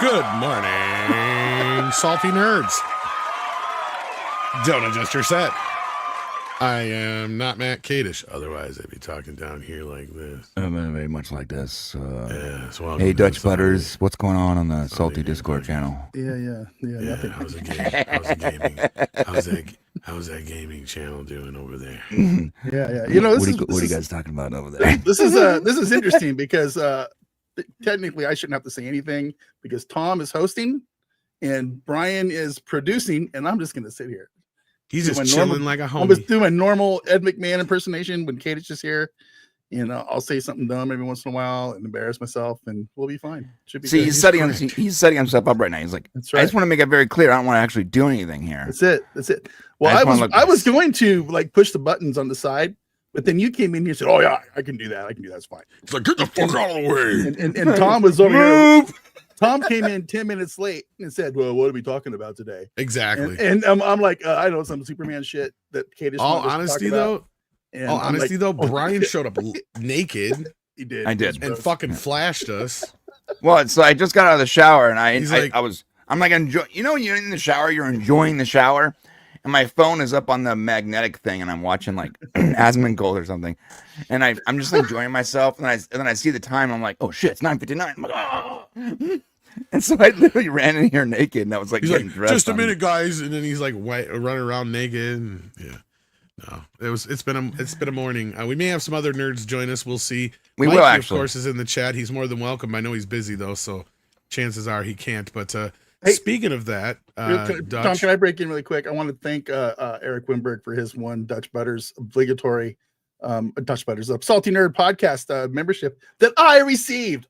Good morning, salty nerds. Don't adjust your set. I am not Matt Kadish. Otherwise, I'd be talking down here like this. Very much like this. Yes, Hey, Dutch Butters, what's going on the Salty Discord channel? Yeah. Nothing. How's that gaming channel doing over there? Yeah. You know, what are you guys talking about over there? This is interesting because technically I shouldn't have to say anything because Tom is hosting and Brian is producing, and I'm just gonna sit here. He's just chilling like a homie. I'm just doing my normal Ed McMahon impersonation when Kate is just here. You know, I'll say something dumb every once in a while and embarrass myself, and we'll be fine. Should be. See, he's setting himself up right now. He's like, That's right. I just want to make it very clear. I don't want to actually do anything here. That's it. Well, I was going to like push the buttons on the side, but then you came in here and said, "Oh yeah, I can do that. It's fine." It's like, get the fuck out of the way. And Tom was over here. Tom came in 10 minutes late and said, "Well, what are we talking about today?" Exactly. And I'm like, I know some Superman shit that Kate is. All honesty though, Brian showed up naked. He did. I did. And fucking flashed us. Well, so I just got out of the shower and I'm like, you're in the shower, you're enjoying the shower, and my phone is up on the magnetic thing, and I'm watching like Asmongold or something, and I'm just enjoying myself, and then I see the time, and I'm like, oh shit, it's 9:59. I'm like, oh. And so I literally ran in here naked, and I was like, he's getting like, dressed. Just a minute, guys, and then he's like running around naked. And, yeah, no, it's been a morning. We may have some other nerds join us. We'll see. We Mikey, will actually. Of course, is in the chat. He's more than welcome. I know he's busy though, so chances are he can't. But Hey, speaking of that, Tom, can I break in really quick? I want to thank Eric Wimberg for his one Dutch Butters obligatory Salty Nerd podcast membership that I received.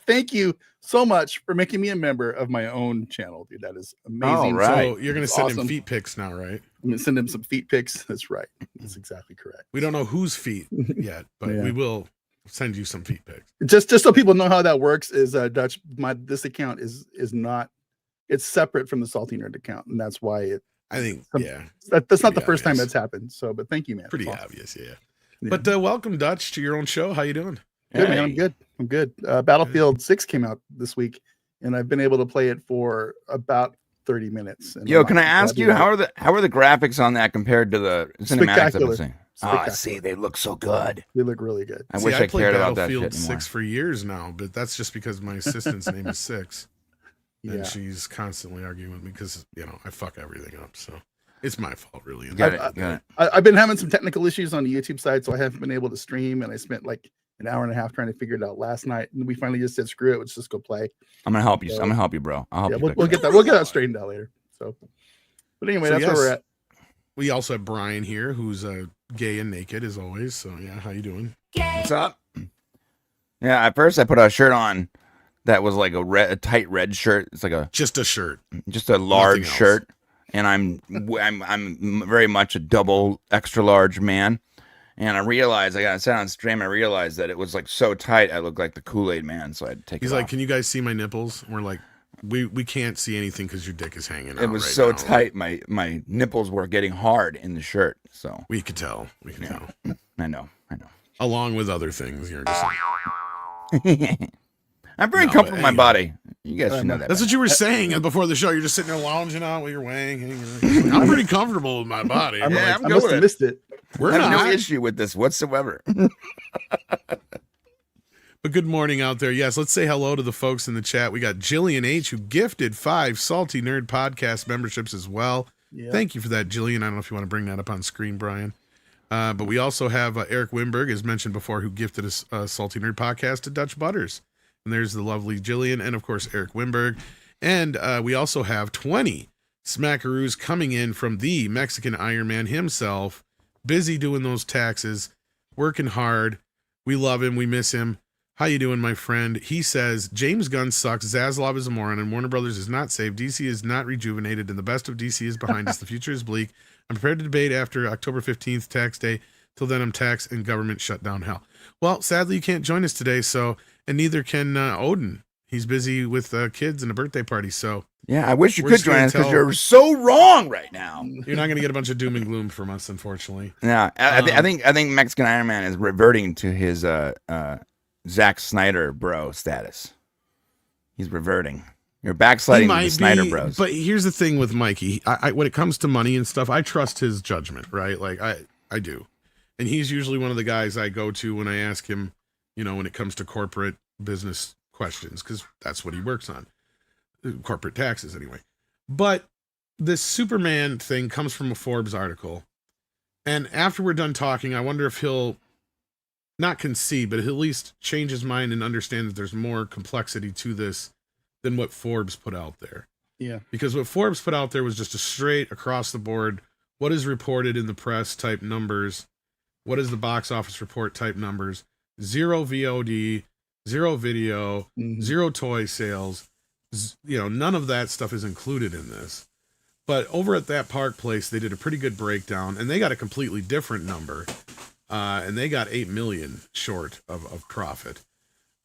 Thank you so much for making me a member of my own channel, dude. That is amazing. All right. So you're gonna send him feet pics now, right? I'm gonna send him some feet pics. That's right. That's exactly correct. We don't know whose feet yet, but Yeah. we will send you some feet pics. Just so people know how that works is Dutch. This account is not. It's separate from the Salty Nerd account, and that's why I think that's not the first time obvious. that's happened. So, but thank you, man. Pretty Awesome. obvious, yeah. Yeah. But welcome, Dutch, to your own show. How you doing? Good, man. I'm good. Battlefield 6 came out this week, and I've been able to play it for about 30 minutes. And Yo, can I ask you how are the graphics on that compared to the cinematics I've been seeing? See, they look so good. They look really good. I wish I cared about that shit Battlefield anymore. 6 for years now, but that's just because my assistant's name is Six, and Yeah. she's constantly arguing with me because I fuck everything up. So it's my fault, really. Got it. I've been having some technical issues on the YouTube side, so I haven't been able to stream, and I spent like an hour and a half trying to figure it out last night, and we finally just said, "Screw it, let's just go play." I'm gonna help you. I'm gonna help you, bro. I'll help you. We'll get that. We'll get that straightened out later. So, but anyway, that's where we're at. We also have Brian here, who's gay and naked as always. So yeah, how you doing? What's up? Yeah, at first I put a shirt on that was like a tight red shirt. It's like just a shirt, just a large shirt, and I'm very much a double extra large man. And I realized I got set on stream. I realized that it was like so tight, I looked like the Kool-Aid Man. So I had to take it off. He's like, "Can you guys see my nipples?" We're like, "We can't see anything because your dick is hanging out." It was so tight, my nipples were getting hard in the shirt. So we could tell. We can tell. I know. Along with other things, you're just. I'm very comfortable with my body. You guys should know that. That's what you were saying before the show. You're just sitting there lounging out with your wang. I'm pretty comfortable with my body. I must have missed it. I have no issue with this whatsoever. But good morning out there. Yes, let's say hello to the folks in the chat. We got Jillian H., who gifted 5 Salty Nerd Podcast memberships as well. Yeah. Thank you for that, Jillian. I don't know if you want to bring that up on screen, Brian. But we also have Eric Wimberg, as mentioned before, who gifted us a Salty Nerd Podcast to Dutch Butters. And there's the lovely Jillian, and of course, Eric Wimberg. And we also have 20 smackaroos coming in from the Mexican Iron Man himself, busy doing those taxes, working hard. We love him. We miss him. How you doing, my friend? He says, James Gunn sucks, Zaslav is a moron, and Warner Brothers is not saved. DC is not rejuvenated, and the best of DC is behind us. The future is bleak. I'm prepared to debate after October 15th, tax day. Till then, I'm tax and government shut down hell. Well, sadly, you can't join us today, and neither can Odin. He's busy with kids and a birthday party, so... Yeah, I wish you could join us because you're so wrong right now. You're not going to get a bunch of doom and gloom from us, unfortunately. Yeah, I think Mexican Iron Man is reverting to his Zack Snyder bro status. He's reverting. You're backsliding the Snyder Bros. But here's the thing with Mikey. When it comes to money and stuff, I trust his judgment, right? Like I do. And he's usually one of the guys I go to when I ask him, when it comes to corporate business questions, because that's what he works on. Corporate taxes, anyway. But this Superman thing comes from a Forbes article. And after we're done talking, I wonder if he'll not concede, but he'll at least change his mind and understand that there's more complexity to this than what Forbes put out there. Yeah. Because what Forbes put out there was just a straight across the board, what is reported in the press type numbers, what is the box office report type numbers, 0 VOD, 0 video, 0 toy sales. None of that stuff is included in this. But over at that Park Place, they did a pretty good breakdown, and they got a completely different number. And they got 8 million short of profit.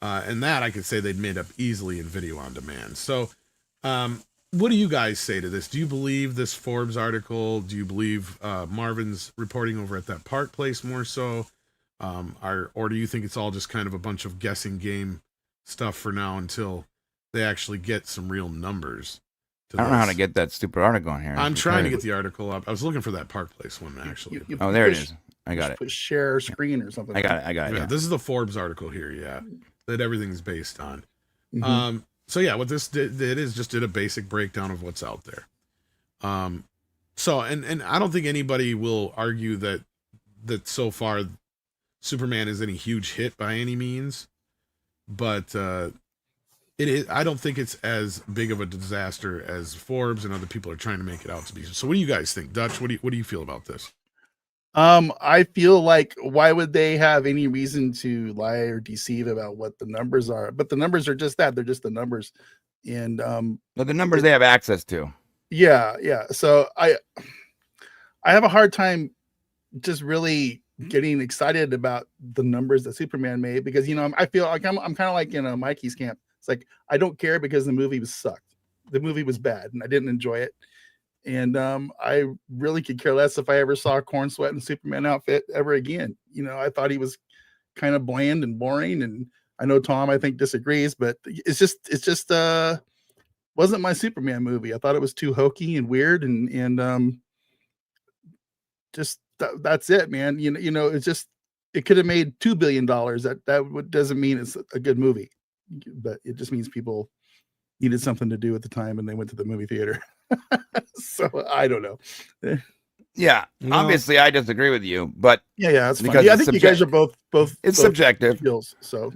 And that I could say they'd made up easily in video on demand. So what do you guys say to this? Do you believe this Forbes article? Do you believe Marvin's reporting over at that Park Place more so? Or do you think it's all just kind of a bunch of guessing game stuff for now until they actually get some real numbers? I don't know how to get that stupid article on here. I'm trying to get the article up. I was looking for that Park Place one, actually. There it is. I got it. Put share screen or something. I got it. Yeah, this is the Forbes article here. Yeah, that everything's based on. So yeah, what this did is just did a basic breakdown of what's out there. So and I don't think anybody will argue that so far Superman is any huge hit by any means, but it is. I don't think it's as big of a disaster as Forbes and other people are trying to make it out to be. So what do you guys think, Dutch? What do you feel about this? I feel like why would they have any reason to lie or deceive about what the numbers are? But the numbers are just that. They're just the numbers. And the numbers they have access to. Yeah. So I have a hard time just really getting excited about the numbers that Superman made because I feel like I'm kind of like in Mikey's camp. It's like I don't care because the movie was sucked. The movie was bad and I didn't enjoy it. And I really could care less if I ever saw Corn Sweat in a Superman outfit ever again. I thought he was kind of bland and boring. And I know Tom, I think, disagrees, but it's just wasn't my Superman movie. I thought it was too hokey and weird and just that's it, man. It's just it could have made $2 billion. That doesn't mean it's a good movie, but it just means people needed something to do at the time and they went to the movie theater. So I don't know. Yeah, obviously I disagree with you, but yeah, that's because I think you guys are both. It's subjective. Skills, so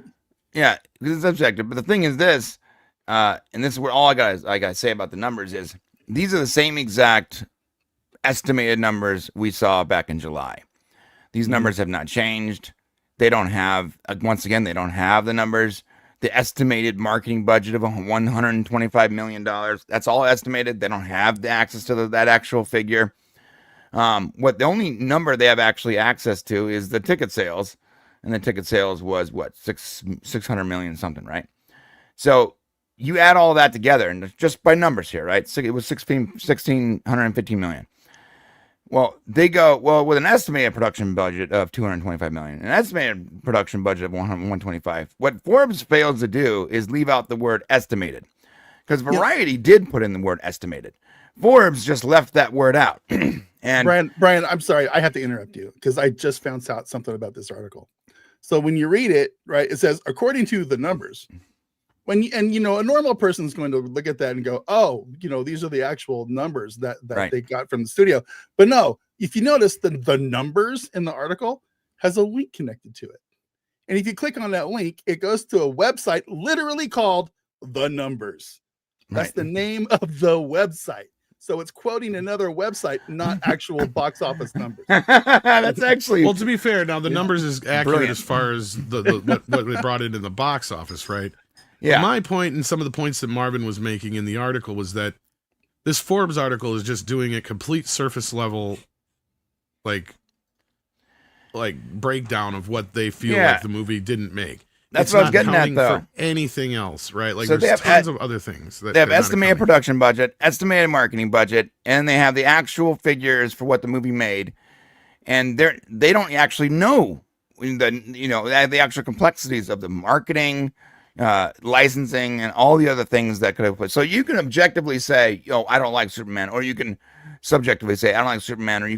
yeah, it's subjective. But the thing is this, and this is where all I gotta say about the numbers is these are the same exact estimated numbers we saw back in July. These numbers have not changed. They don't have once again they don't have the numbers. The estimated marketing budget of $125 million. That's all estimated. They don't have the access to that actual figure. What the only number they have actually access to is the ticket sales. And the ticket sales was what, 600 million something, right? So you add all that together and just by numbers here, right? So it was 1,650 million. Well, they go, with an estimated production budget of 225 million, an estimated production budget of 125. What Forbes fails to do is leave out the word estimated, because Variety did put in the word estimated. Forbes just left that word out. And Brian, I'm sorry, I have to interrupt you because I just found out something about this article. So when you read it, right, it says according to the numbers. A normal person is going to look at that and go, oh, these are the actual numbers that right. They got from the studio. But no, if you notice the numbers in the article has a link connected to it. And if you click on that link, it goes to a website literally called The Numbers. That's right. The name of the website. So it's quoting another website, not actual box office numbers. That's actually well. To be fair, now the numbers is accurate as far as what they brought in the box office, right? Yeah. But my point and some of the points that Marvin was making in the article was that this Forbes article is just doing a complete surface level, like breakdown of what they feel like the movie didn't make. That's what I was getting at, though. For anything else, right? Like, so there's tons of other things. They have estimated production budget, estimated marketing budget, and they have the actual figures for what the movie made. And they don't actually know the actual complexities of the marketing, licensing and all the other things that could have put. So you can objectively say, I don't like Superman, or you can subjectively say, I don't like Superman, or you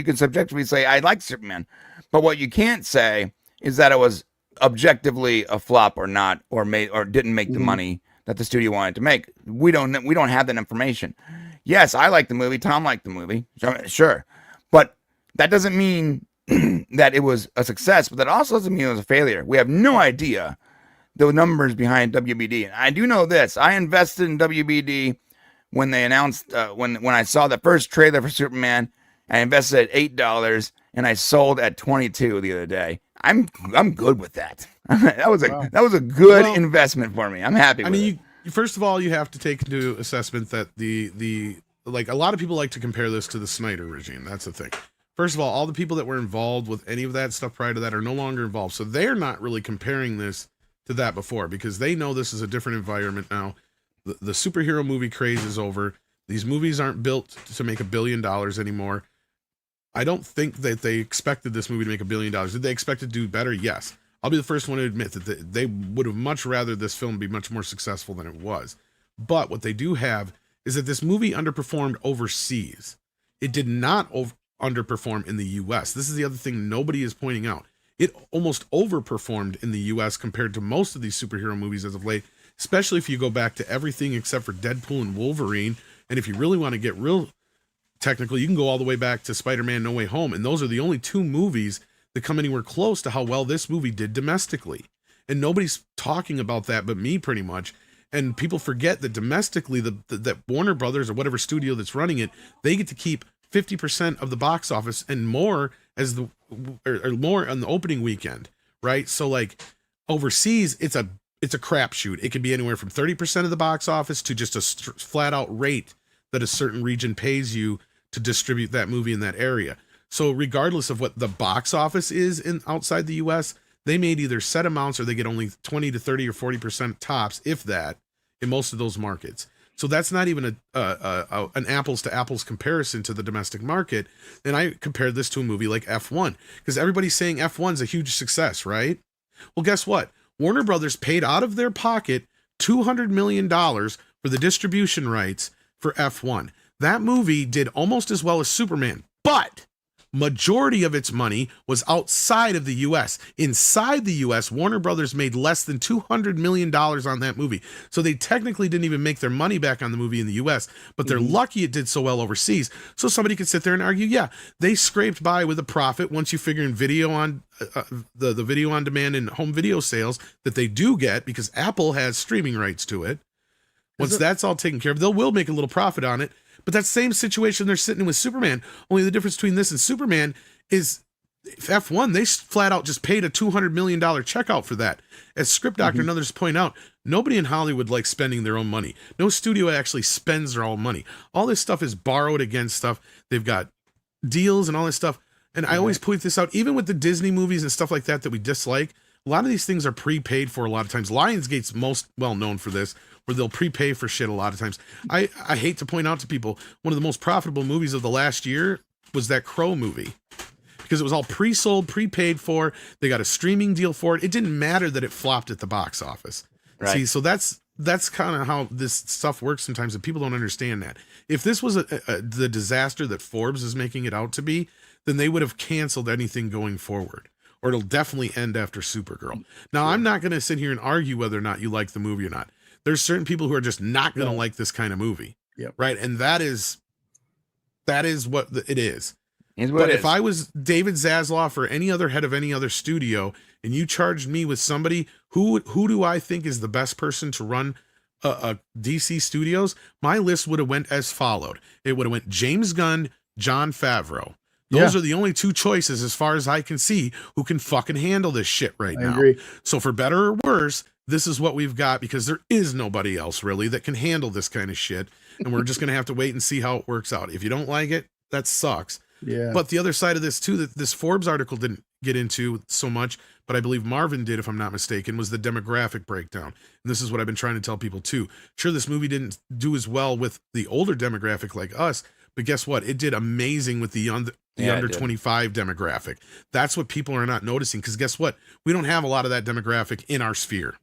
can subjectively say, I like Superman. But what you can't say is that it was objectively a flop or not, or didn't make the money that the studio wanted to make. We don't have that information. Yes, I like the movie. Tom liked the movie. Sure. But that doesn't mean that it was a success, but that also doesn't mean it was a failure. We have no idea the numbers behind WBD. And I do know this. I invested in WBD when they announced, when I saw the first trailer for Superman. I invested at $8 and I sold at 22 the other day. I'm good with that. that was a good investment for me. I'm happy with it. First of all, you have to take into assessment that like a lot of people like to compare this to the Snyder regime. That's the thing. First of all the people that were involved with any of that stuff prior to that are no longer involved. So they're not really comparing this to that before, because they know this is a different environment now. The superhero movie craze is over. These movies aren't built to make $1 billion anymore. I don't think that they expected this movie to make $1 billion. Did they expect it to do better? Yes. I'll be the first one to admit that they would have much rather this film be much more successful than it was. But what they do have is that this movie underperformed overseas. It did not underperform in the US. This is the other thing nobody is pointing out. It almost overperformed in the US compared to most of these superhero movies as of late, especially if you go back to everything except for Deadpool and Wolverine. And if you really want to get real technical, you can go all the way back to Spider-Man No Way Home. And those are the only two movies that come anywhere close to how well this movie did domestically. And nobody's talking about that but me, pretty much. And people forget that domestically, that Warner Brothers or whatever studio that's running it, they get to keep 50% of the box office and more or more on the opening weekend, right? So like overseas, it's a crapshoot. It could be anywhere from 30% of the box office to just a flat out rate that a certain region pays you to distribute that movie in that area. So regardless of what the box office is in outside the US, they made either set amounts or they get only 20 to 30 or 40% tops, if that, in most of those markets. So that's not even an apples to apples comparison to the domestic market. And I compared this to a movie like F1, because everybody's saying F1's a huge success, right? Well, guess what? Warner Brothers paid out of their pocket $200 million for the distribution rights for F1. That movie did almost as well as Superman, but majority of its money was outside of the US. Inside the US, Warner Brothers made less than $200 million on that movie. So they technically didn't even make their money back on the movie in the US, but they're lucky it did so well overseas. So somebody could sit there and argue, yeah, they scraped by with a profit once you figure in video on the video on demand and home video sales that they do get, because Apple has streaming rights to it. Once that's all taken care of, will make a little profit on it. But that same situation they're sitting in with Superman, only the difference between this and Superman is F1, they flat out just paid a $200 million checkout for that. As Script Doctor and others point out, nobody in Hollywood likes spending their own money. No studio actually spends their own money. All this stuff is borrowed against stuff. They've got deals and all this stuff. And I always point this out, even with the Disney movies and stuff like that we dislike, a lot of these things are prepaid for a lot of times. Lionsgate's most well known for this, where they'll prepay for shit a lot of times. I hate to point out to people, one of the most profitable movies of the last year was that Crow movie, because it was all pre-sold, prepaid for. They got a streaming deal for it. It didn't matter that it flopped at the box office. Right. See, so that's kind of how this stuff works sometimes, and people don't understand that. If this was the disaster that Forbes is making it out to be, then they would have canceled anything going forward. Or it'll definitely end after Supergirl. Now, I'm not going to sit here and argue whether or not you like the movie or not. There's certain people who are just not going to like this kind of movie. Yep. Right. And that is what it is. But if I was David Zaslav or any other head of any other studio, and you charged me with somebody who do I think is the best person to run a DC Studios, my list would have went as followed. It would have went James Gunn, Jon Favreau. Those are the only two choices, as far as I can see, who can fucking handle this shit right now. Agree. So for better or worse, this is what we've got, because there is nobody else really that can handle this kind of shit. And we're just going to have to wait and see how it works out. If you don't like it, that sucks. Yeah. But the other side of this too, that this Forbes article didn't get into so much, but I believe Marvin did, if I'm not mistaken, was the demographic breakdown. And this is what I've been trying to tell people too. Sure, this movie didn't do as well with the older demographic like us, but guess what? It did amazing with the under 25 demographic. That's what people are not noticing, because guess what? We don't have a lot of that demographic in our sphere.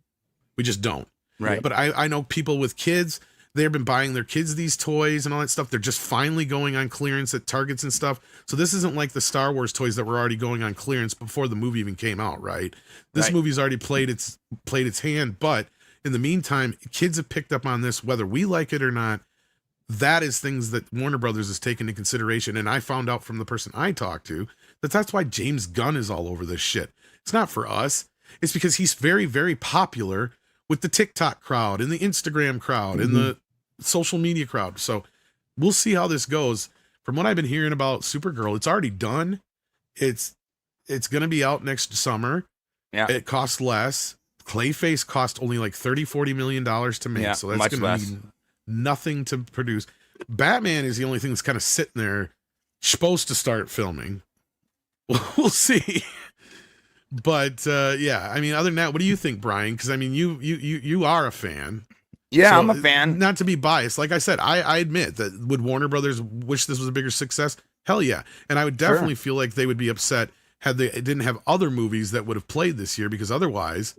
We just don't. Right. But I know people with kids, they've been buying their kids these toys and all that stuff. They're just finally going on clearance at Targets and stuff. So this isn't like the Star Wars toys that were already going on clearance before the movie even came out, right? This movie's already played its hand, but in the meantime, kids have picked up on this, whether we like it or not. That is things that Warner Brothers has taken into consideration. And I found out from the person I talked to that that's why James Gunn is all over this shit. It's not for us. It's because he's very, very popular with the TikTok crowd and the Instagram crowd and the social media crowd. So we'll see how this goes. From what I've been hearing about Supergirl, it's already done. It's going to be out next summer. Yeah. It costs less. Clayface cost only like $30-40 million to make. So that's going to be nothing to produce. Batman is the only thing that's kind of sitting there, supposed to start filming. We'll see. But yeah, I mean, other than that, what do you think, Brian? Because I mean, you are a fan. Yeah, So, I'm a fan. Not to be biased, like I said, I admit that would Warner Brothers wish this was a bigger success? Hell yeah, and I would definitely feel like they would be upset had they didn't have other movies that would have played this year, because otherwise,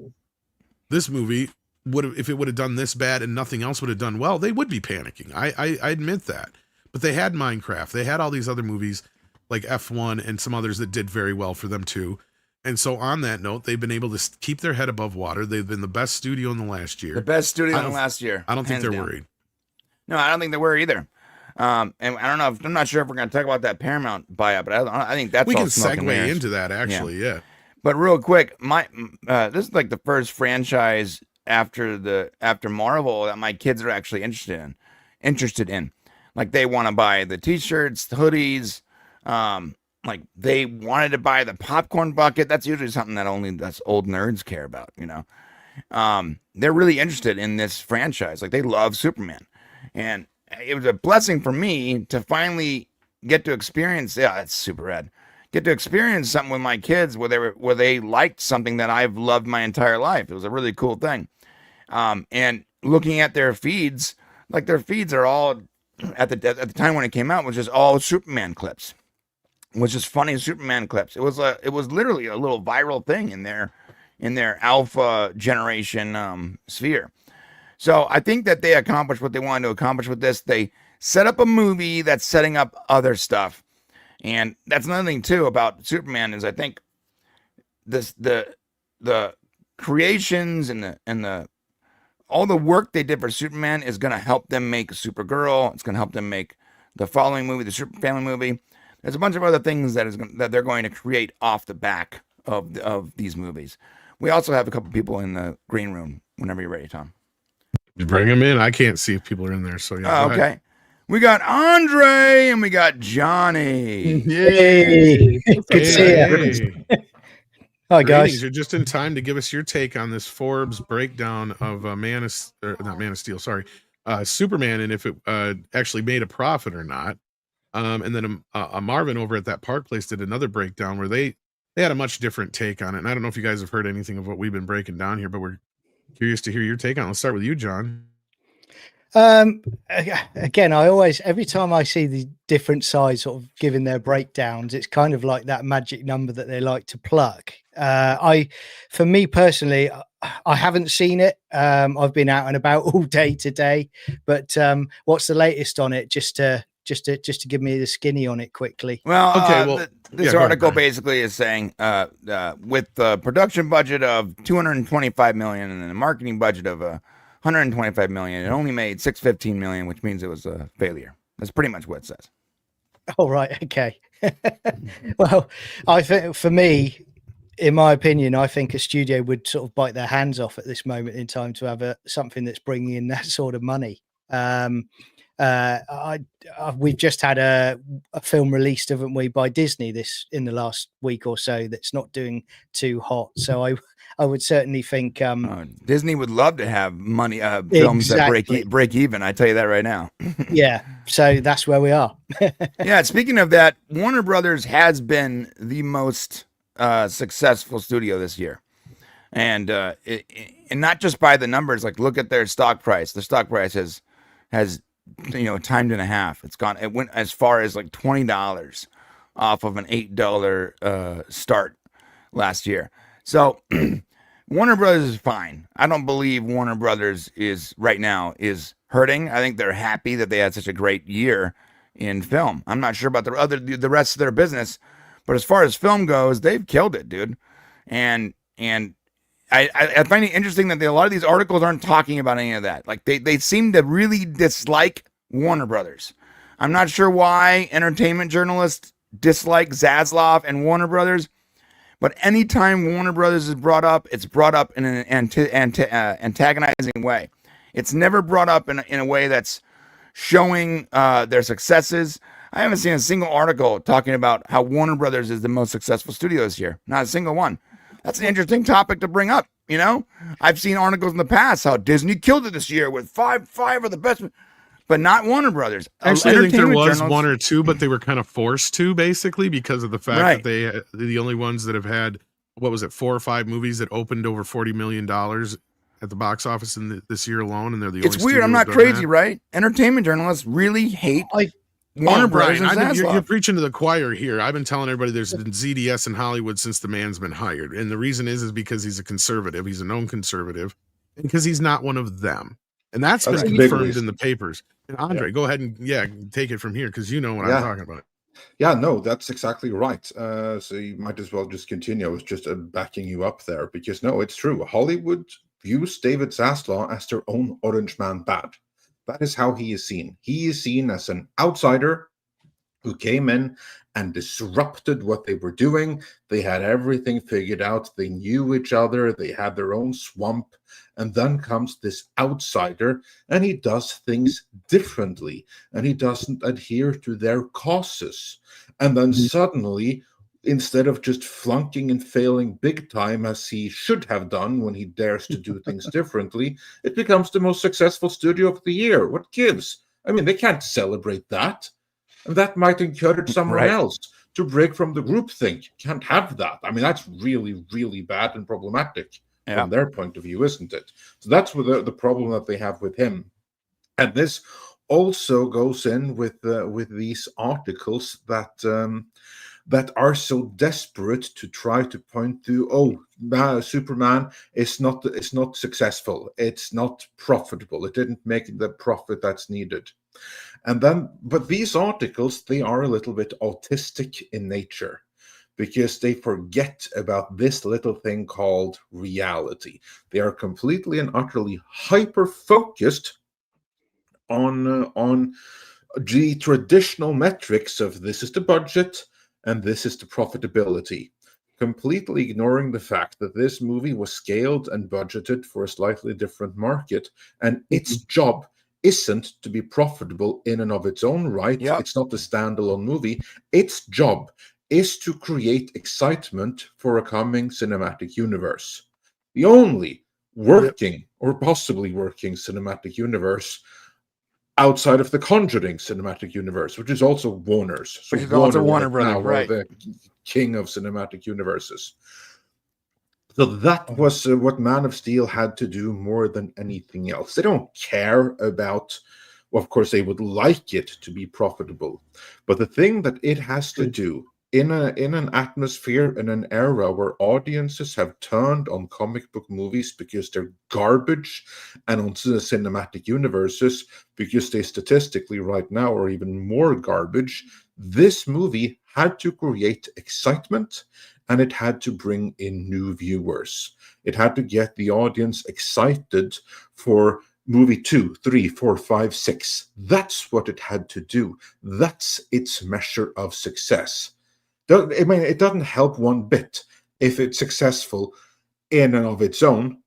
this movie would have, if it would have done this bad and nothing else would have done well, they would be panicking. I admit that, but they had Minecraft, they had all these other movies like F1 and some others that did very well for them too. And so on that note, they've been able to keep their head above water. They've been the best studio in the last year. The best studio in the last year. I don't think they're worried. No, I don't think they were either. And I don't know. I'm not sure if we're going to talk about that Paramount buyout, but I think that's we all can smoke and segue mirrors. into that actually. Yeah. But real quick, this is like the first franchise after Marvel that my kids are actually interested in. Like they want to buy the T-shirts, the hoodies. Like they wanted to buy the popcorn bucket. That's usually something that only us old nerds care about, you know. They're really interested in this franchise. Like they love Superman, and it was a blessing for me to finally get to experience. Yeah, that's super rad. Get to experience something with my kids where they liked something that I've loved my entire life. It was a really cool thing. And looking at their feeds, like their feeds are all at the time when it came out was just all Superman clips. Was just funny Superman clips. It was literally a little viral thing in their alpha generation sphere. So I think that they accomplished what they wanted to accomplish with this. They set up a movie that's setting up other stuff, and that's another thing too about Superman is I think the creations and the all the work they did for Superman is going to help them make Supergirl. It's going to help them make the following movie, the Super Family movie. There's a bunch of other things that they're going to create off the back of these movies. We also have a couple people in the green room whenever you're ready, Tom. Bring them in. I can't see if people are in there. So yeah. Okay. We got Andre and we got Johnny. Yay! Good to see you. Hi guys. You're just in time to give us your take on this Forbes breakdown of not Man of Steel. Sorry, Superman, and if it actually made a profit or not. And then Marvin over at that Park Place did another breakdown where they had a much different take on it. And I don't know if you guys have heard anything of what we've been breaking down here, but we're curious to hear your take on it. Let's start with you, John. Again, every time I see the different sides sort of giving their breakdowns, it's kind of like that magic number that they like to pluck. For me personally, I haven't seen it. I've been out and about all day today, but what's the latest on it? Just to give me the skinny on it quickly. Well, okay. This article basically is saying with the production budget of $225 million and a marketing budget of $125 million, it only made $615 million, which means it was a failure. That's pretty much what it says. Oh, right. Okay. Well, I think for me, in my opinion, I think a studio would sort of bite their hands off at this moment in time to have something that's bringing in that sort of money. We've just had a film released, haven't we, by Disney in the last week or so that's not doing too hot. So I would certainly think Disney would love to have money films that break even. I tell you that right now. Yeah, so that's where we are. Yeah, speaking of that, Warner Brothers has been the most successful studio this year, and not just by the numbers. Like, look at their stock price. The stock price has timed in a half. It went as far as like $20 off of an $8 start last year. So Warner Brothers is fine. I don't believe Warner Brothers is right now is hurting. I think they're happy that they had such a great year in film. I'm not sure about the rest of their business, but as far as film goes, they've killed it, dude. And I find it interesting that a lot of these articles aren't talking about any of that. Like they seem to really dislike Warner Brothers. I'm not sure why entertainment journalists dislike Zaslav and Warner Brothers, but anytime Warner Brothers is brought up, it's brought up in an antagonizing way. It's never brought up in a way that's showing their successes. I haven't seen a single article talking about how Warner Brothers is the most successful studio this year. Not a single one. That's an interesting topic to bring up. You know, I've seen articles in the past how Disney killed it this year with five of the best, but not Warner Brothers. Actually, I think there was one or two, but they were kind of forced to, basically, because of the fact that they're the only ones that have had, what was it, 4 or 5 movies that opened over $40 million at the box office in this year alone, and they're the only. It's weird. I'm not crazy, right? Entertainment journalists really hate Warner Brothers. You're preaching to the choir here. I've been telling everybody there's been ZDS in Hollywood since the man's been hired, and the reason is because he's a conservative. He's a known conservative, and because he's not one of them, and that's been confirmed in the papers. And Andre, go ahead and take it from here, because you know what I'm talking about. Yeah, no, that's exactly right. So you might as well just continue. I was just backing you up there, because no, it's true. Hollywood views David Zaslav as their own Orange Man bad. That is how he is seen. He is seen as an outsider who came in and disrupted what they were doing. They had everything figured out. They knew each other. They had their own swamp. And then comes this outsider, and he does things differently, and he doesn't adhere to their causes. And then suddenly, instead of just flunking and failing big time as he should have done when he dares to do things differently, it becomes the most successful studio of the year. What gives? I mean, they can't celebrate that. And that might encourage someone else to break from the groupthink. Can't have that. I mean, that's really, really bad and problematic from their point of view, isn't it? So that's the problem that they have with him. And this also goes in with these articles that are so desperate to try to point to, Superman is not successful, it's not profitable, it didn't make the profit that's needed. And then, but these articles, they are a little bit autistic in nature, because they forget about this little thing called reality. They are completely and utterly hyper-focused on the traditional metrics of this is the budget and this is the profitability, completely ignoring the fact that this movie was scaled and budgeted for a slightly different market, and its job isn't to be profitable in and of its own right. It's not a standalone movie. Its job is to create excitement for a coming cinematic universe. The only working or possibly working cinematic universe outside of the Conjuring cinematic universe, which is also Warner's. So which is also Warner Brothers, right? The king of cinematic universes. So that was what Man of Steel had to do more than anything else. They don't care about, well, of course, they would like it to be profitable, but the thing that it has to do in an atmosphere, in an era where audiences have turned on comic book movies because they're garbage, and on the cinematic universes because they statistically right now are even more garbage, this movie had to create excitement, and it had to bring in new viewers. It had to get the audience excited for movie 2, 3, 4, 5, 6. That's what it had to do. That's its measure of success. I mean, it doesn't help one bit if it's successful in and of its own,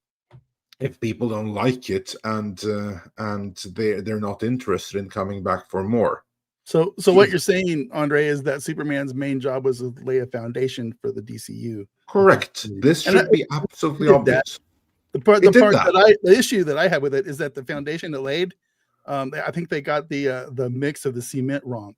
if people don't like it and they're not interested in coming back for more. So what you're saying, Andre, is that Superman's main job was to lay a foundation for the DCU. Correct. This should be absolutely obvious. The issue that I have with it is that the foundation it laid, I think they got the mix of the cement wrong.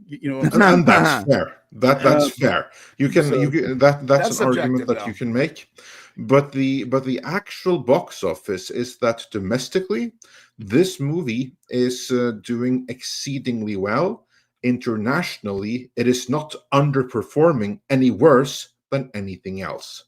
You know, and that's fair. That's fair. That's an argument that you can make. But the actual box office is that domestically, this movie is doing exceedingly well. Internationally, it is not underperforming any worse than anything else.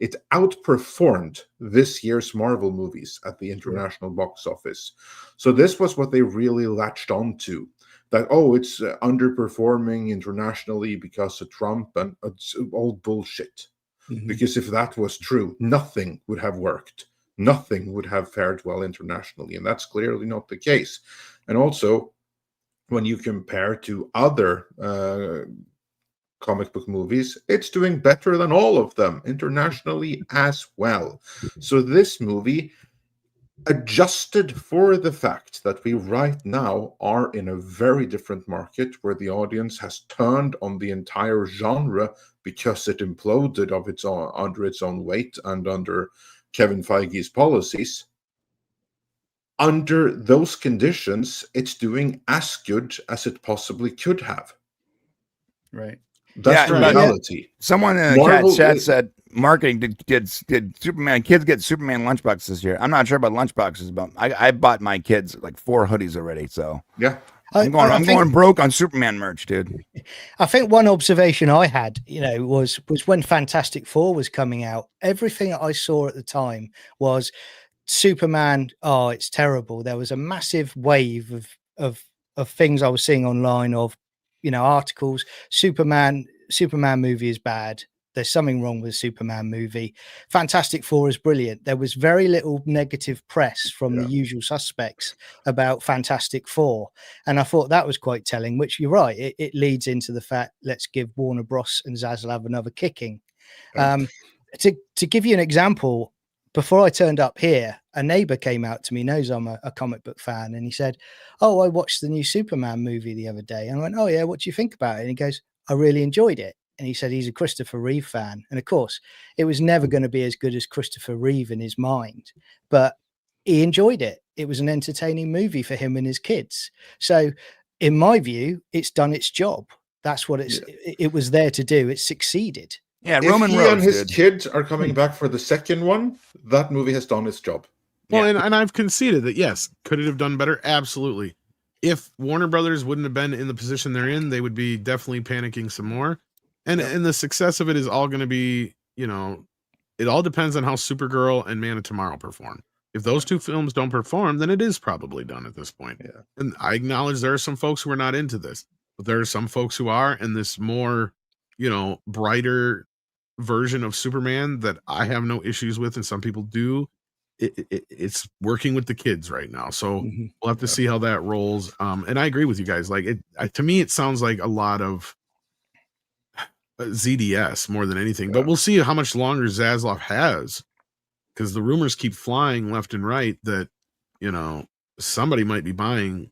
it outperformed this year's Marvel movies at the international box office. So this was what they really latched onto. That, oh, it's underperforming internationally because of Trump, and it's all bullshit. Mm-hmm. Because if that was true, nothing would have worked. Nothing would have fared well internationally, and that's clearly not the case. And also, when you compare to other comic book movies, it's doing better than all of them internationally as well. So this movie, adjusted for the fact that we right now are in a very different market where the audience has turned on the entire genre because it imploded of its own, under its own weight and under Kevin Feige's policies. Under those conditions, it's doing as good as it possibly could have. Right. That's the reality. Someone in the chat said marketing did Superman, kids get Superman lunchboxes this year. I'm not sure about lunchboxes, but I bought my kids like 4 hoodies already. So yeah, I'm going broke on Superman merch, dude. I think one observation I had, was when Fantastic Four was coming out, everything I saw at the time was Superman. Oh, it's terrible. There was a massive wave of things I was seeing online of, articles. Superman movie is bad. There's something wrong with the Superman movie. Fantastic Four is brilliant. There was very little negative press from the usual suspects about Fantastic Four. And I thought that was quite telling, which you're right. It leads into the fact, let's give Warner Bros. And Zaslav another kicking. To give you an example, before I turned up here, a neighbor came out to me, knows I'm a comic book fan. And he said, oh, I watched the new Superman movie the other day. And I went, oh yeah, what do you think about it? And he goes, I really enjoyed it. And he said he's a Christopher Reeve fan. And of course, it was never going to be as good as Christopher Reeve in his mind, but he enjoyed it. It was an entertaining movie for him and his kids. So in my view, it's done its job. That's what it was there to do. It succeeded. Yeah, if Roman he Rhodes, and his kids are coming back for the second one, that movie has done its job. Well, and I've conceded that, yes, could it have done better? Absolutely. If Warner Brothers wouldn't have been in the position they're in, they would be definitely panicking some more. And the success of it is all going to be, it all depends on how Supergirl and Man of Tomorrow perform. If those two films don't perform, then it is probably done at this point. Yeah. And I acknowledge there are some folks who are not into this, but there are some folks who are, and this more, brighter version of Superman that I have no issues with, and some people do. It's working with the kids right now, so we'll have to see how that rolls. And I agree with you guys. Like to me, it sounds like a lot of ZDS more than anything, but we'll see how much longer Zaslav has, because the rumors keep flying left and right that somebody might be buying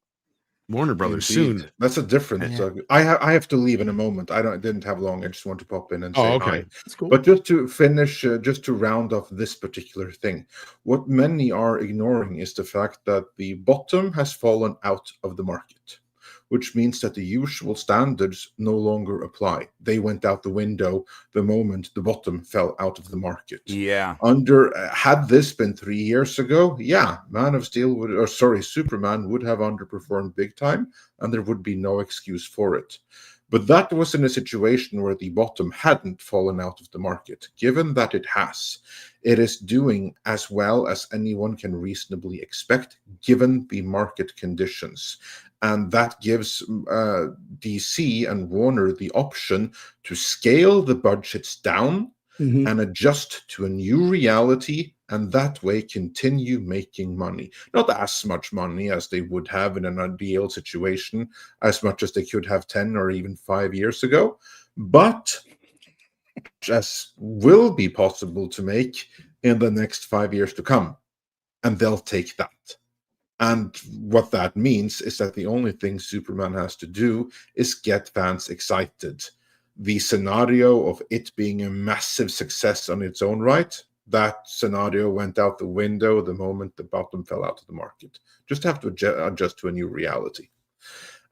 Warner Brothers soon. That's a difference. I have to leave in a moment. I didn't have long. I just want to pop in and say hi. That's cool. But just to finish, just to round off this particular thing, what many are ignoring is the fact that the bottom has fallen out of the market, which means that the usual standards no longer apply. They went out the window the moment the bottom fell out of the market. Yeah. Had this been 3 years ago, Superman would have underperformed big time, and there would be no excuse for it. But that was in a situation where the bottom hadn't fallen out of the market. Given that it has, it is doing as well as anyone can reasonably expect, given the market conditions. And that gives DC and Warner the option to scale the budgets down and adjust to a new reality, and that way continue making money. Not as much money as they would have in an ideal situation, as much as they could have 10 or even 5 years ago, but as will be possible to make in the next 5 years to come. And they'll take that. And what that means is that the only thing Superman has to do is get fans excited. The scenario of it being a massive success on its own right, that scenario went out the window the moment the bottom fell out of the market. Just have to adjust to a new reality.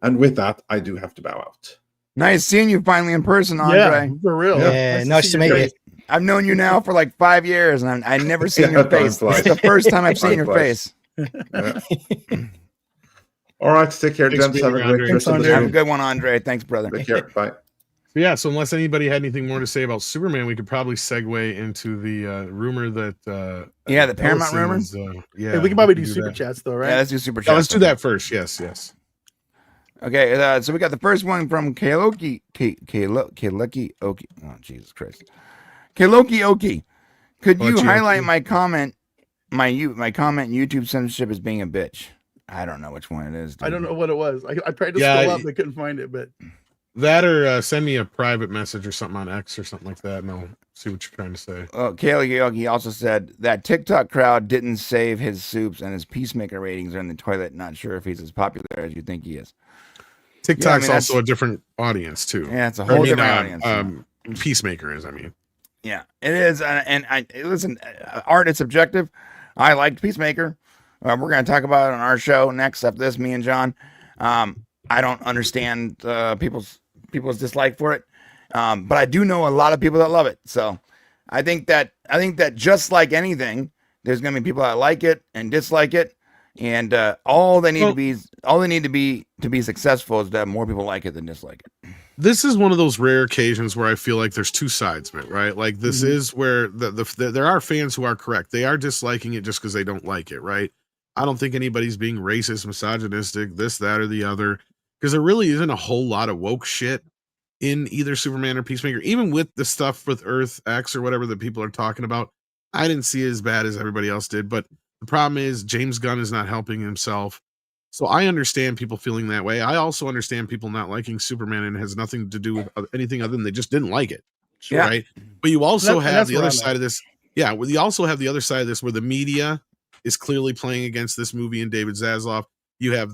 And with that, I do have to bow out. Nice seeing you finally in person, Andre. Yeah, for real. Yeah, nice to meet you. I've known you now for like 5 years, and I've never seen your face. It's the first time I've seen your face. Yeah. All right, take care, gents. Have a great rest of the day. Have a good one, Andre. Thanks, brother. Take care. Bye. Yeah, so unless anybody had anything more to say about Superman, we could probably segue into the rumor that the Paramount Ellison rumor. Is, Hey, we can probably do super that. chats though, right? Yeah, let's do super chats. Yeah, let's do that first. Yes. Okay, so we got the first one from Kaloki Oki. Oh, Jesus Christ. Kaloki Oki. Could you highlight my comment? My comment, YouTube censorship is being a bitch. I don't know which one it is. Dude. I don't know what it was. I tried to scroll up, I couldn't find it, but that or send me a private message or something on X or something like that, and I'll see what you're trying to say. Kaloki also said that TikTok crowd didn't save his soups and his Peacemaker ratings are in the toilet. Not sure if he's as popular as you think he is. TikTok's also a different audience too. Yeah, it's a whole different audience. Peacemaker is, Yeah, it is. And I listen, art is subjective. I liked Peacemaker. We're going to talk about it on our show next after this, me and John. I don't understand people's dislike for it, but I do know a lot of people that love it. So I think that just like anything, there's going to be people that like it and dislike it, and all they need to be successful is to have more people like it than dislike it. This is one of those rare occasions where I feel like there's two sides of it, right? Like this is where there are fans who are correct. They are disliking it just because they don't like it, right? I don't think anybody's being racist, misogynistic, this, that, or the other, because there really isn't a whole lot of woke shit in either Superman or Peacemaker. Even with the stuff with Earth X or whatever that people are talking about, I didn't see it as bad as everybody else did. But the problem is James Gunn is not helping himself. So I understand people feeling that way. I also understand people not liking Superman, and it has nothing to do with anything other than they just didn't like it. Yeah. Right. But you also have the other side of this. Yeah. Well, you also have the other side of this where the media is clearly playing against this movie and David Zaslav. You have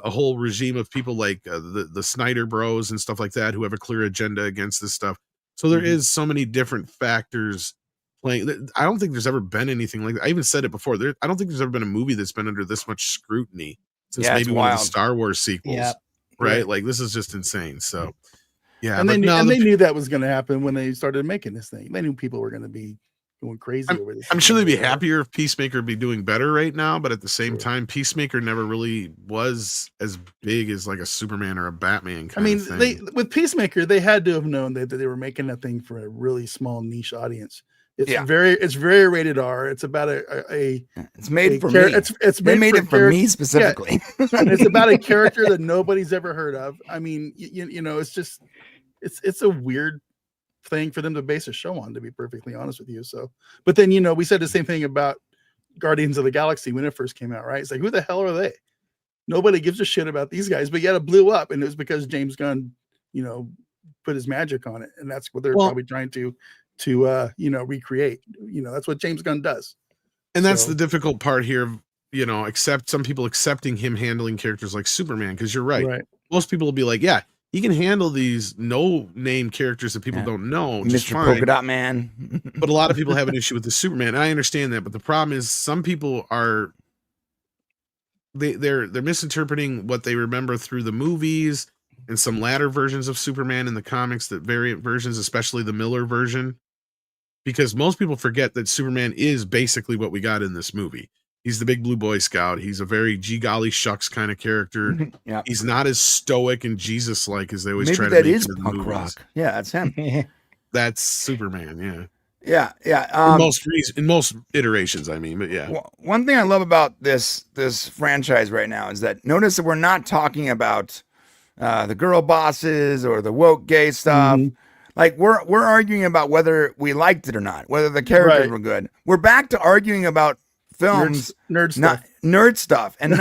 a whole regime of people like the Snyder Bros and stuff like that who have a clear agenda against this stuff. So there is so many different factors playing. I don't think there's ever been anything like that. I even said it before. I don't think there's ever been a movie that's been under this much scrutiny since maybe one of the Star Wars sequels, right? Like this is just insane. So, yeah, and they knew that was going to happen when they started making this thing. They knew people were going to be going crazy over this. I'm sure they'd be happier if Peacemaker would be doing better right now, but at the same time, Peacemaker never really was as big as like a Superman or a Batman kind of thing. With Peacemaker, they had to have known that they were making that thing for a really small niche audience. It's very rated R. It's about it's made for me. They made it for me specifically. Yeah. And it's about a character that nobody's ever heard of. I mean, you know, it's just it's a weird thing for them to base a show on, to be perfectly honest with you. So, but then, you know, we said the same thing about Guardians of the Galaxy when it first came out, right? It's like, who the hell are they? Nobody gives a shit about these guys, but yet it blew up, and it was because James Gunn, you know, put his magic on it, and that's what they're probably trying to you know, recreate. You know, that's what James Gunn does. And that's the difficult part here, you know, some people accepting him handling characters like Superman, because you're right. Most people will be like, yeah, he can handle these no-name characters that people don't know. Mr. Polka Dot Man. But a lot of people have an issue with the Superman. And I understand that, but the problem is some people are they're misinterpreting what they remember through the movies and some latter versions of Superman in the comics, the variant versions, especially the Miller version. Because most people forget that Superman is basically what we got in this movie. He's the big blue Boy Scout. He's a very gee golly shucks kind of character. Yeah. He's not as stoic and Jesus-like as they always try to make make is him in punk the movies. rock. Yeah, that's him. That's Superman, yeah. In most iterations, I mean, but yeah. One thing I love about this franchise right now is that notice that we're not talking about the girl bosses or the woke gay stuff. Like we're arguing about whether we liked it or not, whether the characters were good. We're back to arguing about films, nerd stuff, and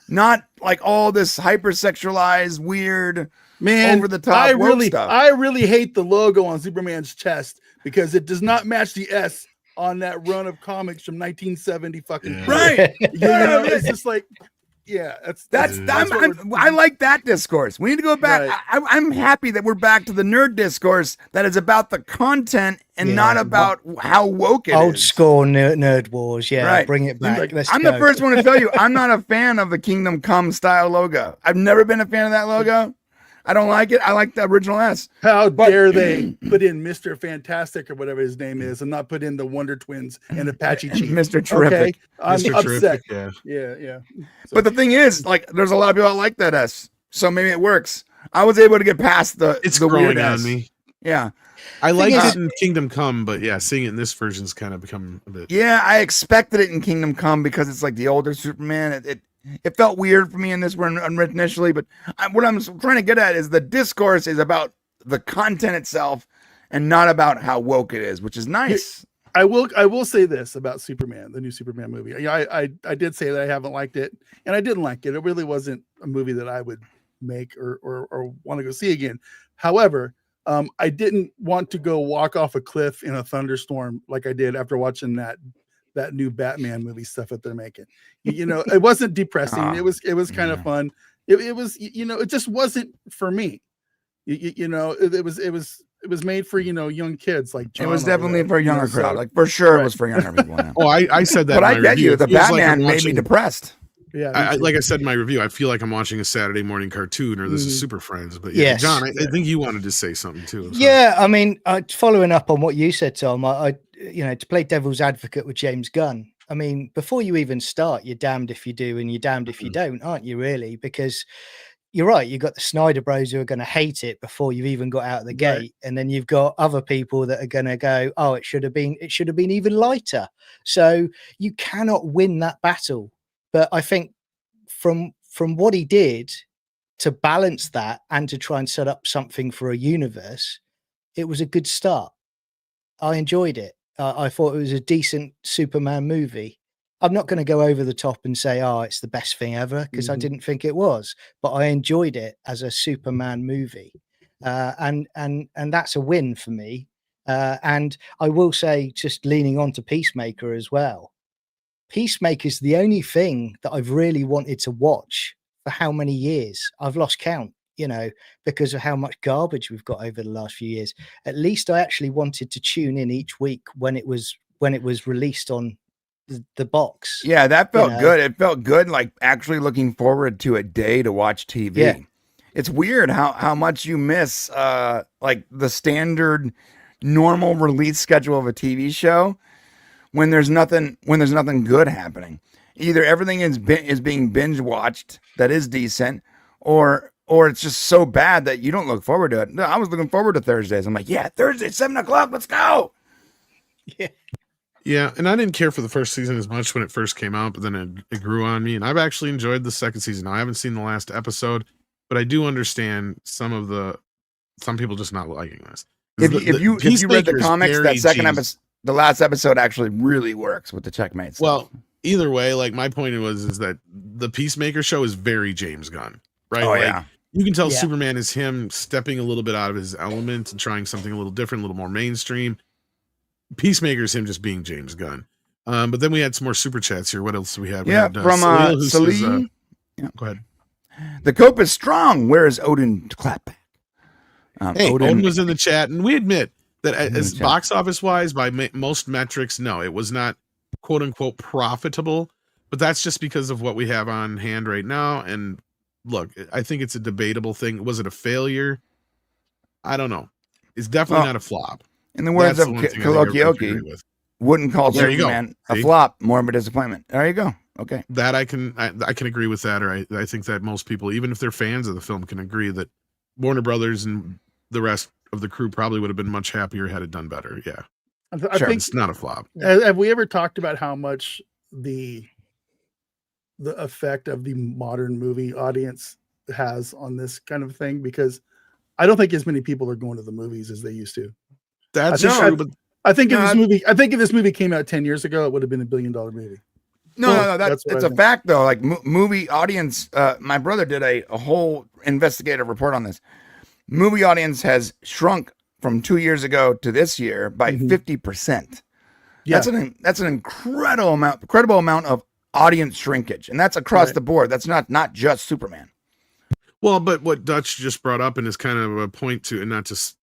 not like all this hypersexualized, weird, over the top stuff. I really hate the logo on Superman's chest because it does not match the S on that run of comics from 1970 fucking right. You know, it's just like, I like that discourse. We need to go back. Right. I'm happy that we're back to the nerd discourse that is about the content and not about how woke it is. Old school nerd wars. Yeah, right. Bring it back. I'm the first one to tell you I'm not a fan of the Kingdom Come style logo. I've never been a fan of that logo. I don't like it. I like the original S. How dare they put in Mr. Fantastic or whatever his name is and not put in the Wonder Twins and Apache Chief? Mr. Terrific. Okay? I'm Mr. upset. Terrific, Yeah. So. But the thing is, like, there's a lot of people that like that S. So maybe it works. I was able to get past the growing weirdness. on me. Yeah. I liked it in Kingdom Come, but yeah, seeing it in this version's kind of become a bit. Yeah, I expected it in Kingdom Come because it's like the older Superman. It felt weird for me in this one initially, but what I'm trying to get at is the discourse is about the content itself and not about how woke it is, which is nice. I will say this about Superman, the new Superman movie. I did say that I haven't liked it, and I didn't like it. It really wasn't a movie that I would make or want to go see again. However, I didn't want to go walk off a cliff in a thunderstorm like I did after watching that new Batman movie stuff that they're making. It wasn't depressing. It was kind of fun. It was, it just wasn't for me. It was made for, young kids like John. It was definitely for a younger crowd. Like for sure it was for younger people. Yeah. Oh, I said that. But I get you. The Batman made me depressed. Yeah, like I said in my review, I feel like I'm watching a Saturday morning cartoon or this is Super Friends. But yeah, yes. John, I think you wanted to say something too. So. Yeah, I mean, following up on what you said, Tom, I to play devil's advocate with James Gunn. I mean, before you even start, you're damned if you do and you're damned if you don't, aren't you? Really, because you're right. You've got the Snyder Bros who are going to hate it before you've even got out of the gate, and then you've got other people that are going to go, "Oh, it should have been even lighter." So you cannot win that battle. But I think from what he did to balance that and to try and set up something for a universe, it was a good start. I enjoyed it. I thought it was a decent Superman movie. I'm not going to go over the top and say, "Oh, it's the best thing ever," because I didn't think it was, but I enjoyed it as a Superman movie, and that's a win for me. And I will say, just leaning on to Peacemaker as well. Peacemaker's the only thing that I've really wanted to watch for how many years? I've lost count, because of how much garbage we've got over the last few years. At least I actually wanted to tune in each week when it was released on the box. Yeah, that felt good. It felt good, like actually looking forward to a day to watch TV. Yeah. It's weird how much you miss like the standard normal release schedule of a TV show when there's nothing good happening. Either everything is being binge watched that is decent, or it's just so bad that you don't look forward to it. No, I was looking forward to Thursdays. I'm like, yeah, Thursday, 7:00, let's go. Yeah. Yeah, and I didn't care for the first season as much when it first came out, but then it grew on me, and I've actually enjoyed the second season. Now, I haven't seen the last episode, but I do understand some people just not liking this. If you read the comics, that second episode, the last episode actually really works with the checkmates. Well, either way, like my point is that the Peacemaker show is very James Gunn, right? Oh, like, yeah. You can tell Superman is him stepping a little bit out of his element and trying something a little different, a little more mainstream. Peacemaker is him just being James Gunn. But then we had some more super chats here. What else do we have? Yeah, from Celine. Go ahead. The cope is strong. Where is Odin Clapback? Odin was in the chat, and we admit that as box office wise, by most metrics, no, it was not quote unquote profitable. But that's just because of what we have on hand right now. And look, I think it's a debatable thing. Was it a failure? I don't know. It's definitely not a flop. In the words of Kolokioki, wouldn't call Superman a flop, more of a disappointment. There you go. Okay. That I can agree with that, or I think that most people, even if they're fans of the film, can agree that Warner Brothers and the rest of the crew probably would have been much happier had it done better. Yeah. I think it's not a flop. Have we ever talked about how much the effect of the modern movie audience has on this kind of thing? Because I don't think as many people are going to the movies as they used to. That's true, but I think if this movie came out 10 years ago, it would have been $1 billion movie. No, that's a fact though. Like movie audience, my brother did a whole investigative report on this. Movie audience has shrunk from 2 years ago to this year by 50%. Yeah. That's an incredible amount of audience shrinkage, and that's across the board. That's not just Superman. Well, but what Dutch just brought up and is kind of a point to, and not just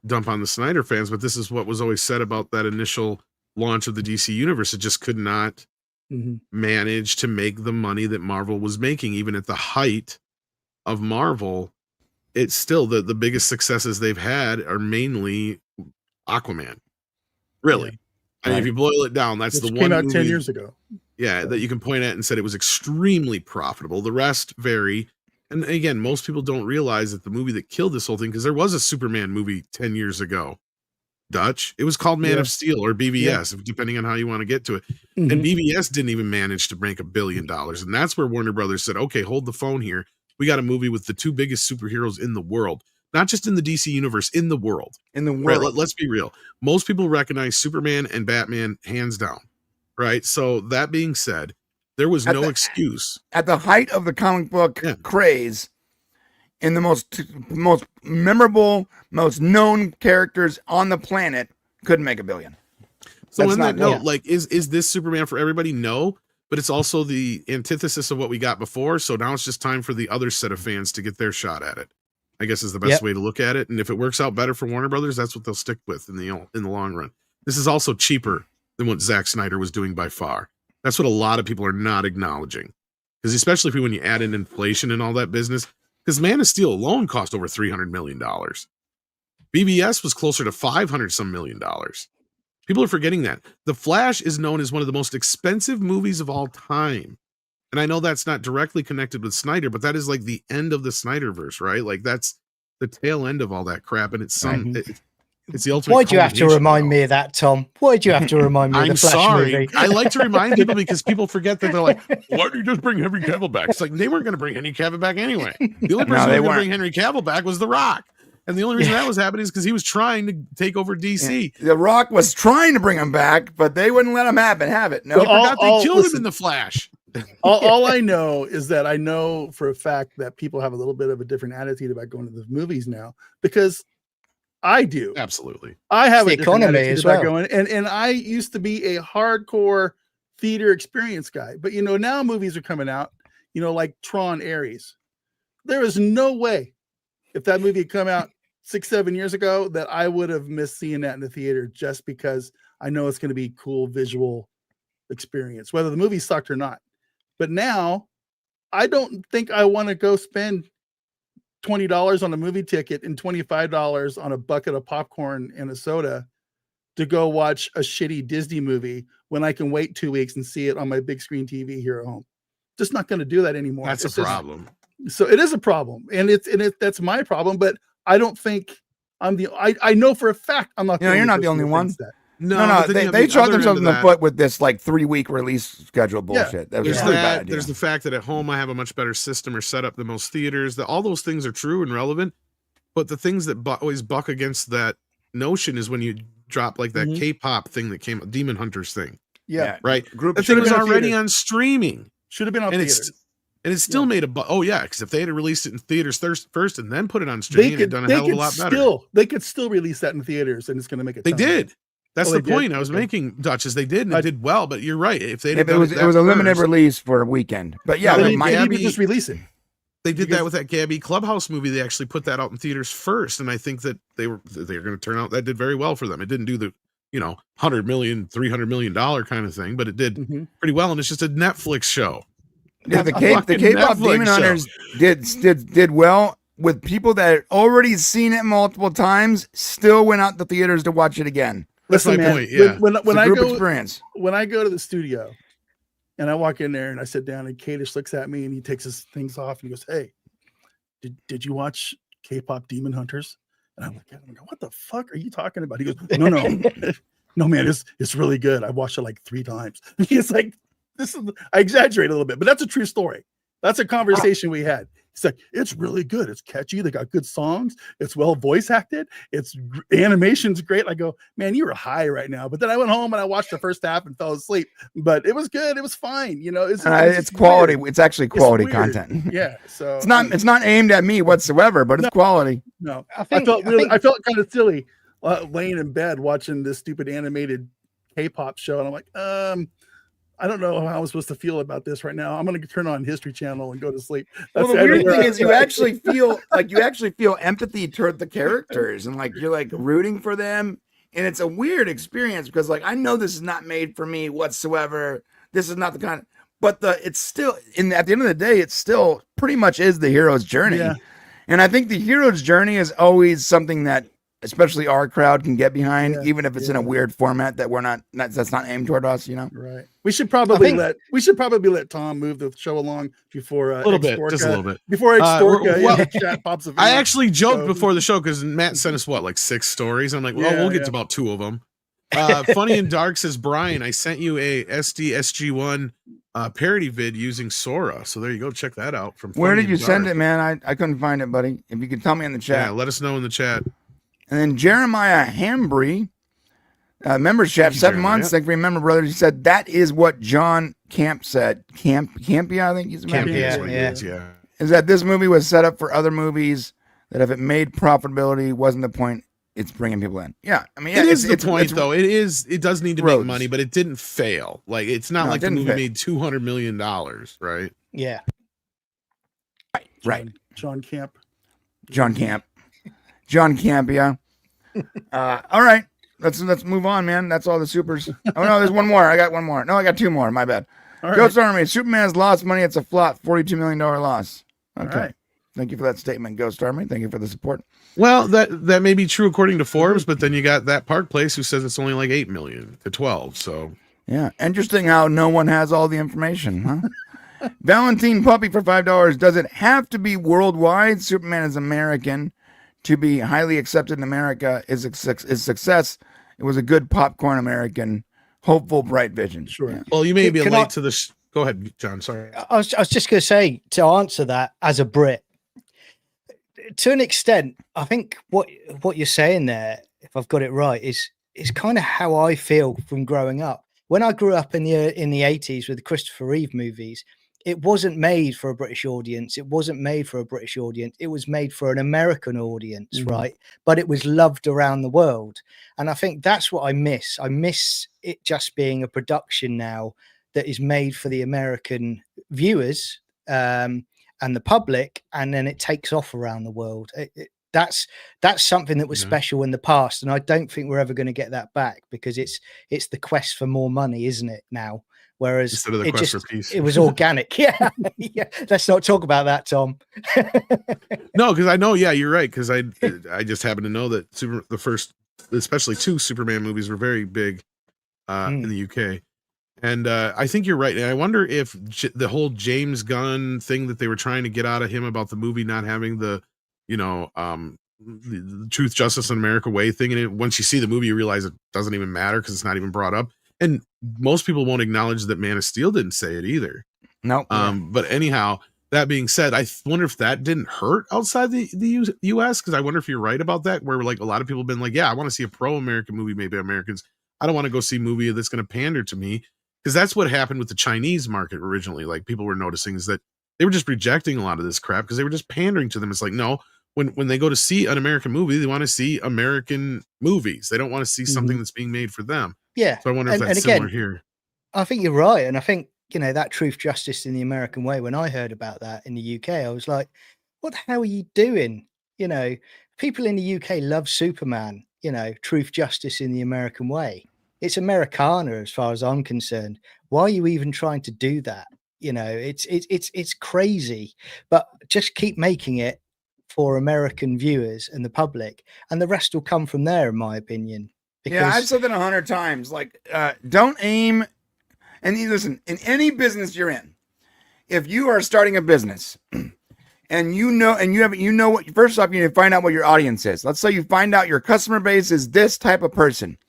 dump on the Snyder fans, but this is what was always said about that initial launch of the DC universe. It just could not manage to make the money that Marvel was making, even at the height of Marvel. It's still the biggest successes they've had are mainly Aquaman. Really. I mean, if you boil it down, that's the one came out movie, 10 years ago. Yeah, that you can point at and said it was extremely profitable. The rest vary. And again, most people don't realize that the movie that killed this whole thing, because there was a Superman movie 10 years ago, Dutch. It was called Man of Steel or BVS, depending on how you want to get to it. And BVS didn't even manage to make $1 billion. And that's where Warner Brothers said, okay, hold the phone here. We got a movie with the two biggest superheroes in the world, not just in the DC universe, in the world. In the world. Right, let's be real. Most people recognize Superman and Batman hands down. Right. So that being said, there was no excuse. At the height of the comic book craze, in the most memorable, most known characters on the planet, couldn't make $1 billion. So on that note, like, is this Superman for everybody? No, but it's also the antithesis of what we got before. So now it's just time for the other set of fans to get their shot at it, I guess is the best way to look at it. And if it works out better for Warner Brothers, that's what they'll stick with in the long run. This is also cheaper than what Zack Snyder was doing by far. That's what a lot of people are not acknowledging, because especially when you add in inflation and all that business. Because Man of Steel alone cost over $300 million. BVS was closer to $500 some million. People are forgetting that. The Flash is known as one of the most expensive movies of all time. And I know that's not directly connected with Snyder, but that is like the end of the Snyderverse, right? Like that's the tail end of all that crap. And it's it's the ultimate. Why'd you have to remind me of that, Tom? Why'd you have to remind me of the Flash movie? I like to remind people because people forget that they're like, why do you just bring Henry Cavill back? It's like, they weren't going to bring Henry Cavill back anyway. The only person who was going to bring Henry Cavill back was The Rock. And the only reason that was happening is because he was trying to take over DC. The Rock was trying to bring him back, but they wouldn't let him have it. No, they forgot they killed him in The Flash. all I know is that I know for a fact that people have a little bit of a different attitude about going to the movies now, because I do. Absolutely. I have the economy as well. Going, and I used to be a hardcore theater experience guy, but now movies are coming out, like Tron Ares. There is no way, if that movie had come out 6-7 years ago, that I would have missed seeing that in the theater, just because I know it's going to be cool visual experience, whether the movie sucked or not. But now I don't think I want to go spend $20 on a movie ticket and $25 on a bucket of popcorn and a soda to go watch a shitty Disney movie when I can wait 2 weeks and see it on my big screen TV here at home. Just not going to do that anymore. That's a problem. So it is a problem, and that's my problem. But I don't think I'm I know for a fact I'm not. You're not the only one. No. They shot themselves in the foot with this like 3-week release schedule bullshit. Yeah. There's the fact that at home I have a much better system or setup than most theaters. That all those things are true and relevant, but the things that always buck against that notion is when you drop like that K-pop thing that came, Demon Hunters thing. Yeah, right. That thing was already on streaming. Should have been on theaters. And it still made because if they had released it in theaters first and then put it on streaming, it'd done a hell of a lot better. They could still release that in theaters, and it's going to make it. They did. That's the point I was making, Dutch, is they did, and it did well. But you're right. If it was a limited release for a weekend. But yeah, they might just release it. They did that with that Gabby Clubhouse movie. They actually put that out in theaters first, and I think that they're going to turn out that did very well for them. It didn't do the $100 million, $300 million kind of thing, but it did pretty well. And it's just a Netflix show. Yeah, the K-pop Demon Hunters did well with people that had already seen it multiple times. Still went out to theaters to watch it again. That's my point. Yeah, when I go to the studio and I walk in there and I sit down and Kadish looks at me and he takes his things off and he goes, "Hey, did you watch K-pop Demon Hunters?" And I'm like, "What the fuck are you talking about?" He goes, "No, no, man, it's really good. I watched it like 3 times." He's like, I exaggerate a little bit, but that's a true story. That's a conversation we had. He's like, "It's really good. It's catchy. They got good songs. It's well voice acted. It's animation's great." I go, "Man, you were high right now." But then I went home and I watched the first half and fell asleep. But it was good. It was fine. It's quality. Weird. It's actually quality content. Yeah. So it's not aimed at me whatsoever, but it's quality. No, I felt kind of silly laying in bed watching this stupid animated K-pop show, and I'm like, I don't know how I'm supposed to feel about this right now. I'm going to turn on History Channel and go to sleep. Well, the weird thing is you actually feel empathy toward the characters, and like you're like rooting for them. And it's a weird experience because like I know this is not made for me whatsoever. This is not the kind of, but it's still at the end of the day, it still pretty much is the hero's journey. Yeah. And I think the hero's journey is always something that especially our crowd, can get behind, Yeah, even if it's in a weird format that that's not aimed toward us, you know. Right. We should probably let Tom move the show along before a little bit, just a little bit before Extorka well, the chat pops up. I actually joked before the show because Matt sent us like 6 stories. I'm like, well, we'll get to about 2 of them. Funny and Dark says, Brian, I sent you a SG1 parody vid using Sora. So there you go. Check that out. From Where Funny did you and send Dark. it, man? I couldn't find it, buddy. If you could tell me in the chat. Yeah, let us know in the chat. And then Jeremiah Hambry, members chat, 7 months. Thank you, remember, brothers. He said that is what John Camp said. Campia, I think he's Yeah. Is that this movie was set up for other movies that if it made profitability wasn't the point. It's bringing people in. Yeah, I mean, it is the point, though. It does need to make money, but it didn't fail. Like it's not like the movie made $200 million, right? Yeah. Right. John Camp. Yeah. All right. Let's move on, man. That's all the supers. Oh no, there's one more. I got one more. No, I got 2 more. My bad. Ghost Army. Superman's lost money. It's a flop. $42 million loss. Okay. Right. Thank you for that statement, Ghost Army. Thank you for the support. Well, that may be true according to Forbes, but then you got that Park Place who says it's only like 8 million to 12. So yeah, interesting how no one has all the information, huh? Valentine Puppy for $5. Does it have to be worldwide? Superman is American. To be highly accepted in America is success. It was a good popcorn American, hopeful, bright vision. Sure. Yeah. Well, you may be late to the. Go ahead, John. Sorry. I was just going to say, to answer that as a Brit, to an extent, I think what you're saying there, if I've got it right, is kind of how I feel from growing up. When I grew up in the 80s with the Christopher Reeve movies, it wasn't made for a British audience. It wasn't made for a British audience. It was made for an American audience, right? But it was loved around the world. And I think that's what I miss. I miss it just being a production now that is made for the American viewers and the public, and then it takes off around the world. That's something that was special in the past, and I don't think we're ever going to get that back because it's the quest for more money, isn't it now? Whereas instead of the quest for peace, it was organic. Yeah. Let's not talk about that, Tom. No, because I know. Yeah, you're right. Because I just happen to know that the first, especially 2 Superman movies, were very big in the UK. And I think you're right. And I wonder if the whole James Gunn thing that they were trying to get out of him about the movie not having the truth, justice, and America way thing. And once you see the movie, you realize it doesn't even matter because it's not even brought up. And most people won't acknowledge that Man of Steel didn't say it either. No. But anyhow, that being said, I wonder if that didn't hurt outside the U.S. Because I wonder if you're right about that, where like a lot of people have been like, yeah, I want to see a pro-American movie made by Americans. I don't want to go see a movie that's going to pander to me. Because that's what happened with the Chinese market originally. Like people were noticing is that they were just rejecting a lot of this crap because they were just pandering to them. It's like, no, when they go to see an American movie, they want to see American movies. They don't want to see something that's being made for them. Yeah. So I wonder if that's similar here. I think you're right. And I think, that truth, justice in the American way, when I heard about that in the UK, I was like, what the hell are you doing? People in the UK love Superman, truth, justice in the American way. It's Americana as far as I'm concerned. Why are you even trying to do that? It's crazy, but just keep making it for American viewers and the public, and the rest will come from there, in my opinion. Yeah, I've said that 100 times. Like, don't aim. And listen, in any business you're in, if you are starting a business, and first off, you need to find out what your audience is. Let's say you find out your customer base is this type of person.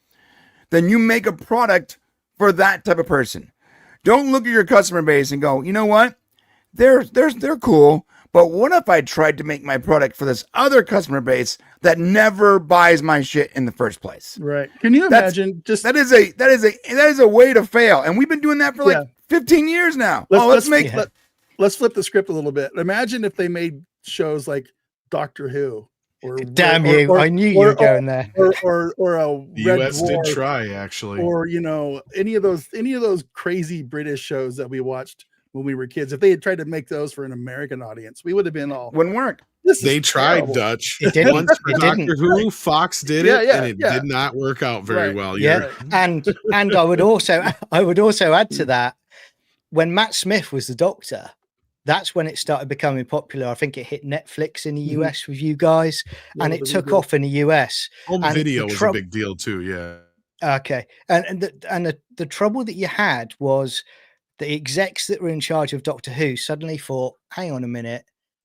Then you make a product for that type of person. Don't look at your customer base and go, you know what? They're cool, but what if I tried to make my product for this other customer base that never buys my shit in the first place? Right. Can you imagine that is a way to fail. And we've been doing that for like 15 years now. Let's flip the script a little bit. Imagine if they made shows like Doctor Who. I knew you were going there. Or a the Red US Dwarf, did try actually. Or any of those crazy British shows that we watched when we were kids. If they had tried to make those for an American audience, we would have been all wouldn't work. They tried terrible. Dutch. It didn't. Once for Doctor Who, Fox did it, and it did not work out very well. Yeah, and I would also add to that, when Matt Smith was the Doctor, that's when it started becoming popular. I think it hit Netflix in the US with you guys, and it took off in the US. Home and video was a big deal too. Yeah. Okay. And the trouble that you had was the execs that were in charge of Doctor Who suddenly thought, hang on a minute,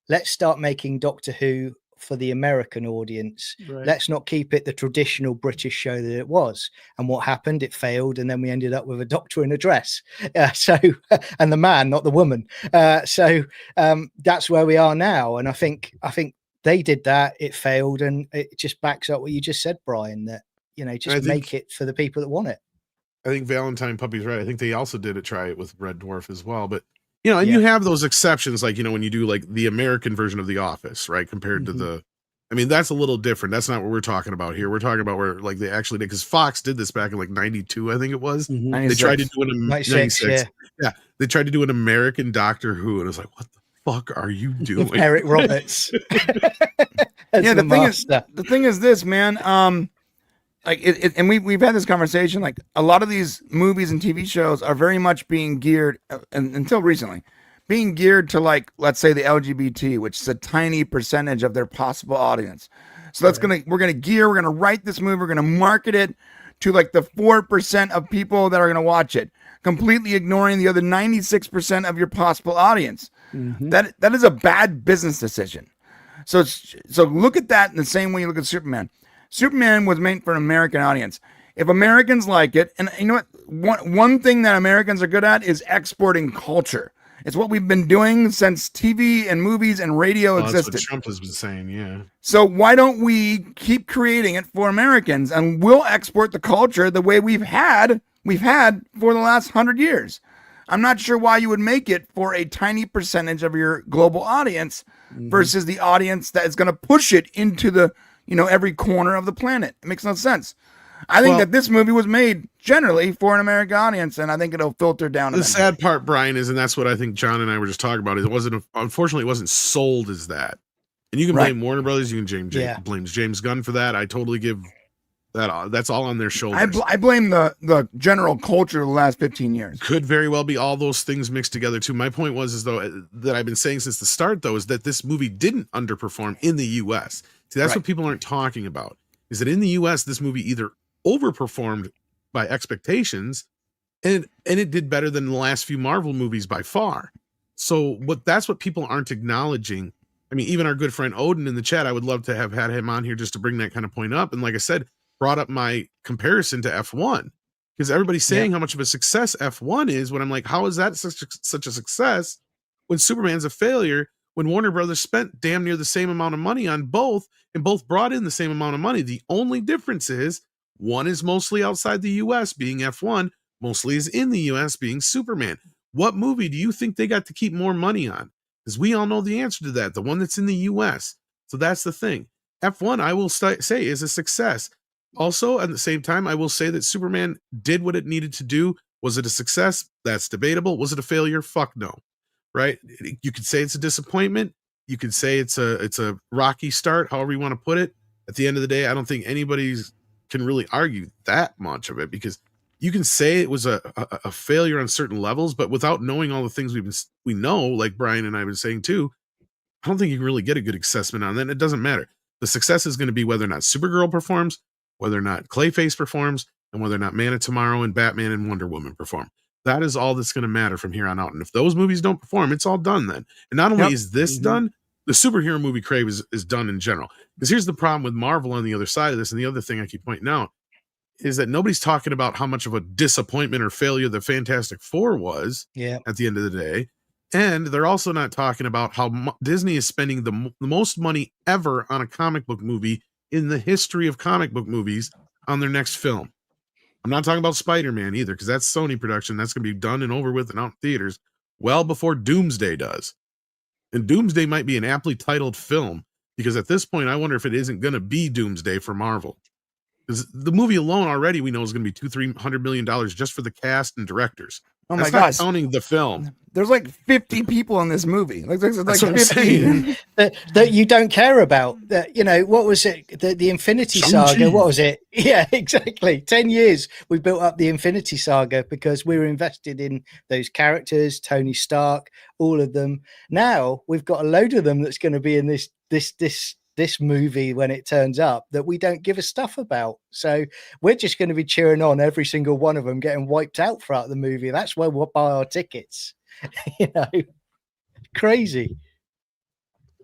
let's start making Doctor Who for the American audience. Right. Let's not keep it the traditional British show that it was. And what happened? It failed, and then we ended up with a doctor in a dress. And the man, not the woman. That's where we are now. And I think they did that. It failed, and it just backs up what you just said, Brian. That just make it for the people that want it. I think Valentine Puppy's right. I think they also did try it with Red Dwarf as well, but. You have those exceptions, like, when you do like the American version of The Office, right? Compared to that's a little different. That's not what we're talking about here. We're talking about where like they actually did, because Fox did this back in like 92, I think it was. They tried to do it in 96. Yeah. They tried to do an American Doctor Who, and it was like, what the fuck are you doing? Eric Roberts. The thing is this, man. Like and we've had this conversation. Like a lot of these movies and TV shows are very much being geared, until recently, being geared to, like, let's say the LGBT, which is a tiny percentage of their possible audience. So we're gonna write this movie, we're gonna market it to like the 4% of people that are gonna watch it, completely ignoring the other 96% of your possible audience. That is a bad business decision. So look at that in the same way you look at Superman. Superman was made for an American audience. If Americans like it, and you know what? One thing that Americans are good at is exporting culture. It's what we've been doing since TV and movies and radio existed. That's what Trump has been saying, yeah. So why don't we keep creating it for Americans, and we'll export the culture the way we've had for the last 100 years. I'm not sure why you would make it for a tiny percentage of your global audience versus the audience that is going to push it into the every corner of the planet. It makes no sense. I think that this movie was made generally for an American audience, and I think it'll filter down. The sad part, Brian, is, and that's what I think John and I were just talking about, is unfortunately, it wasn't sold as that. And you can blame Warner Brothers, you can blame James Gunn for that. I totally give that. That's all on their shoulders. I blame the general culture of the last 15 years. Could very well be all those things mixed together too. My point was, that I've been saying since the start, though, is that this movie didn't underperform in the U.S. See, that's what people aren't talking about, is that in the US, this movie either overperformed by expectations and it did better than the last few Marvel movies by far. So that's what people aren't acknowledging. I mean, even our good friend Odin in the chat, I would love to have had him on here just to bring that kind of point up. And like I said, brought up my comparison to F1, because everybody's saying how much of a success F1 is, when I'm like, how is that such a success when Superman's a failure? When Warner Brothers spent damn near the same amount of money on both, and both brought in the same amount of money. The only difference is one is mostly outside the US, being F1, mostly is in the US, being Superman. What movie do you think they got to keep more money on? Because we all know the answer to that, the one that's in the US. So that's the thing. F1, I will say, is a success. Also, at the same time, I will say that Superman did what it needed to do. Was it a success? That's debatable. Was it a failure? Fuck no. Right? You could say it's a disappointment. You could say it's a rocky start, however you want to put it. At the end of the day, I don't think anybody can really argue that much of it, because you can say it was a failure on certain levels, but without knowing all the things we know, like Brian and I have been saying too, I don't think you can really get a good assessment on that. It doesn't matter. The success is going to be whether or not Supergirl performs, whether or not Clayface performs, and whether or not Man of Tomorrow and Batman and Wonder Woman perform. That is all that's going to matter from here on out. And if those movies don't perform, it's all done then. And not only is this done, the superhero movie crave is done in general. Because here's the problem with Marvel on the other side of this, and the other thing I keep pointing out, is that nobody's talking about how much of a disappointment or failure the Fantastic Four was at the end of the day. And they're also not talking about how Disney is spending the most money ever on a comic book movie in the history of comic book movies on their next film. I'm not talking about Spider-Man either, because that's Sony production. That's going to be done and over with and out in theaters well before Doomsday does. And Doomsday might be an aptly titled film, because at this point, I wonder if it isn't going to be Doomsday for Marvel. Because the movie alone already we know is going to be $200-300 million just for the cast and directors. Oh That's my not gosh. counting the film. There's like 50 people in this movie. Like there's like That's what I'm 50. saying. that you don't care about. That, you know, what was it? The Infinity Saga. Shang-Chi. What was it? Yeah, exactly. 10 years we built up the Infinity Saga because we were invested in those characters, Tony Stark, all of them. Now we've got a load of them that's going to be in this movie when it turns up that we don't give a stuff about. So we're just going to be cheering on every single one of them getting wiped out throughout the movie. That's where we'll buy our tickets. You know, crazy.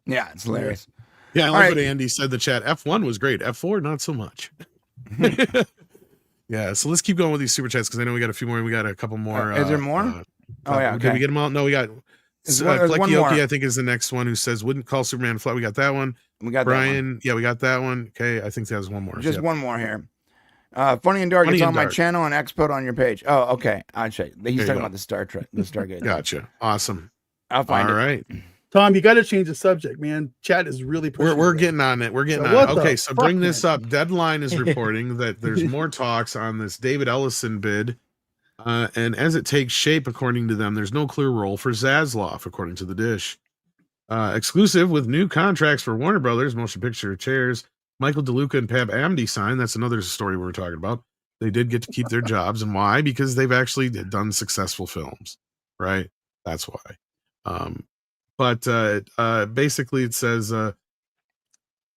Yeah, it's hilarious. Yeah, I All like right. what Andy said in the chat. F1 was great. F4, not so much. Yeah, so let's keep going with these super chats because I know we got a few more. We got a couple more. Is there more? Oh, yeah. Did we get them all? No, we got There's one more. Fleckyoki, I think, is the next one who says, wouldn't call Superman flat. We got that one. We got Brian. Yeah, we got that one. Okay, I think there's one more. just Yep. one more here. Funny and Dark. Funny It's and on my Dark. channel and Xpod on your page. Oh, okay. I'll check. He's There you talking go. about the Star Trek, the Stargate. Gotcha. Awesome. I'll find All it. right. Tom, you got to change the subject, man. Chat is really pushing. We're it. getting on it. We're getting So on what it. the Okay, so fuck, bring this man? up. Deadline is reporting that there's more talks on this David Ellison bid. And as it takes shape, according to them, there's no clear role for Zaslav, according to the Dish. Exclusive with new contracts for Warner Brothers, motion picture chairs, Michael DeLuca and Pab Amdi signed. That's another story we were talking about. They did get to keep their jobs. And why? Because they've actually done successful films, right? That's why. But basically it says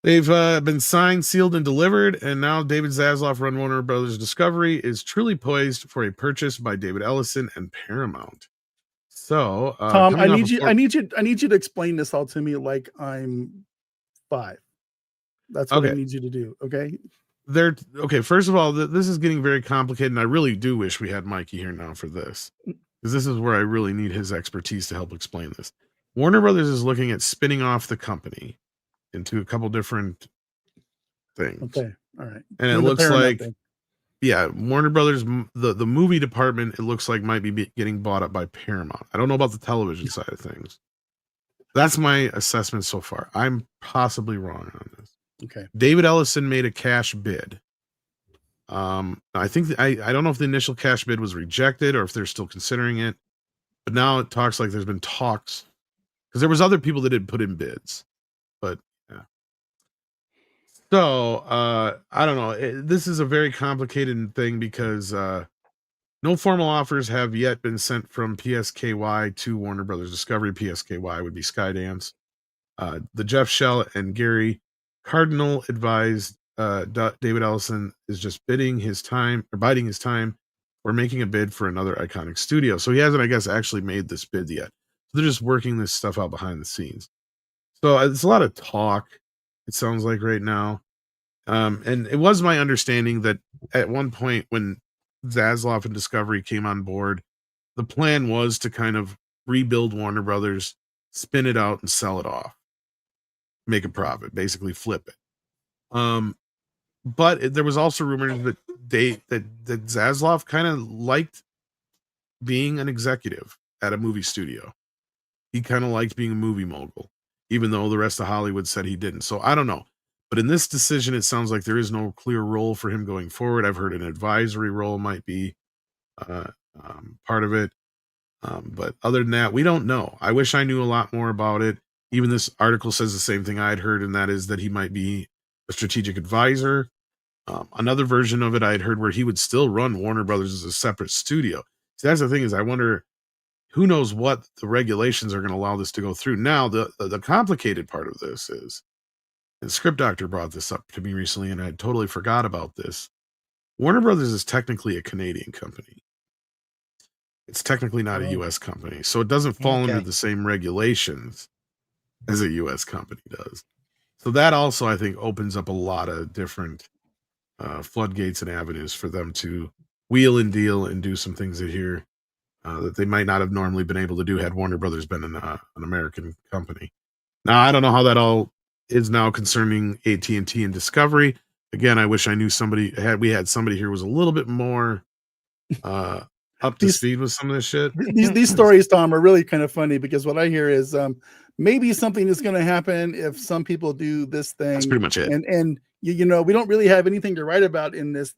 they've been signed, sealed, and delivered, and now David Zaslav run Warner Brothers Discovery is truly poised for a purchase by David Ellison and Paramount. So Tom, I coming off need of you. four- I need you to explain this all to me like I'm 5. That's what I Okay. need you to do. Okay. They're okay. First of all, this is getting very complicated, and I really do wish we had Mikey here now for this, because this is where I really need his expertise to help explain this. Warner Brothers is looking at spinning off the company into a couple different things. Okay. All right. And it Doing the looks Paramount like, thing. yeah, Warner Brothers, the movie department, it looks like might be getting bought up by Paramount. I don't know about the television side of things. That's my assessment so far. I'm possibly wrong on this. Okay. David Ellison made a cash bid. I think I don't know if the initial cash bid was rejected or if they're still considering it, but now it talks like there's been talks because there was other people that did put in bids, but yeah. So I don't know. This is a very complicated thing because no formal offers have yet been sent from PSKY to Warner Brothers Discovery. PSKY would be Skydance. The Jeff Shell and Gary Cardinal advised David Ellison is just biding his time or making a bid for another iconic studio. So he hasn't, I guess, actually made this bid yet. So they're just working this stuff out behind the scenes. So it's a lot of talk, it sounds like right now. And it was my understanding that at one point when Zaslav and Discovery came on board, the plan was to kind of rebuild Warner Brothers, spin it out and sell it off. Make a profit, basically flip it. But there was also rumors that that Zaslav kind of liked being an executive at a movie studio. He kind of liked being a movie mogul, even though the rest of Hollywood said he didn't. So I don't know. But in this decision, it sounds like there is no clear role for him going forward. I've heard an advisory role might be part of it. But other than that, we don't know. I wish I knew a lot more about it. Even this article says the same thing I'd heard, and that is that he might be a strategic advisor. Another version of it I'd heard where he would still run Warner Brothers as a separate studio. See, that's the thing is I wonder, who knows what the regulations are going to allow this to go through. Now, the complicated part of this is, and Script Doctor brought this up to me recently, and I totally forgot about this. Warner Brothers is technically a Canadian company. It's technically not a U.S. company, so it doesn't fall under the same regulations as a U.S. company does. So that also, I think, opens up a lot of different floodgates and avenues for them to wheel and deal and do some things that they might not have normally been able to do had Warner Brothers been an American company. Now, I don't know how that all is now concerning AT&T and Discovery. Again, I wish I knew we had somebody here who was a little bit more up to speed with some of this shit. These stories, Tom, are really kind of funny because what I hear is maybe something is going to happen if some people do this thing. That's pretty much it. And you know, we don't really have anything to write about in this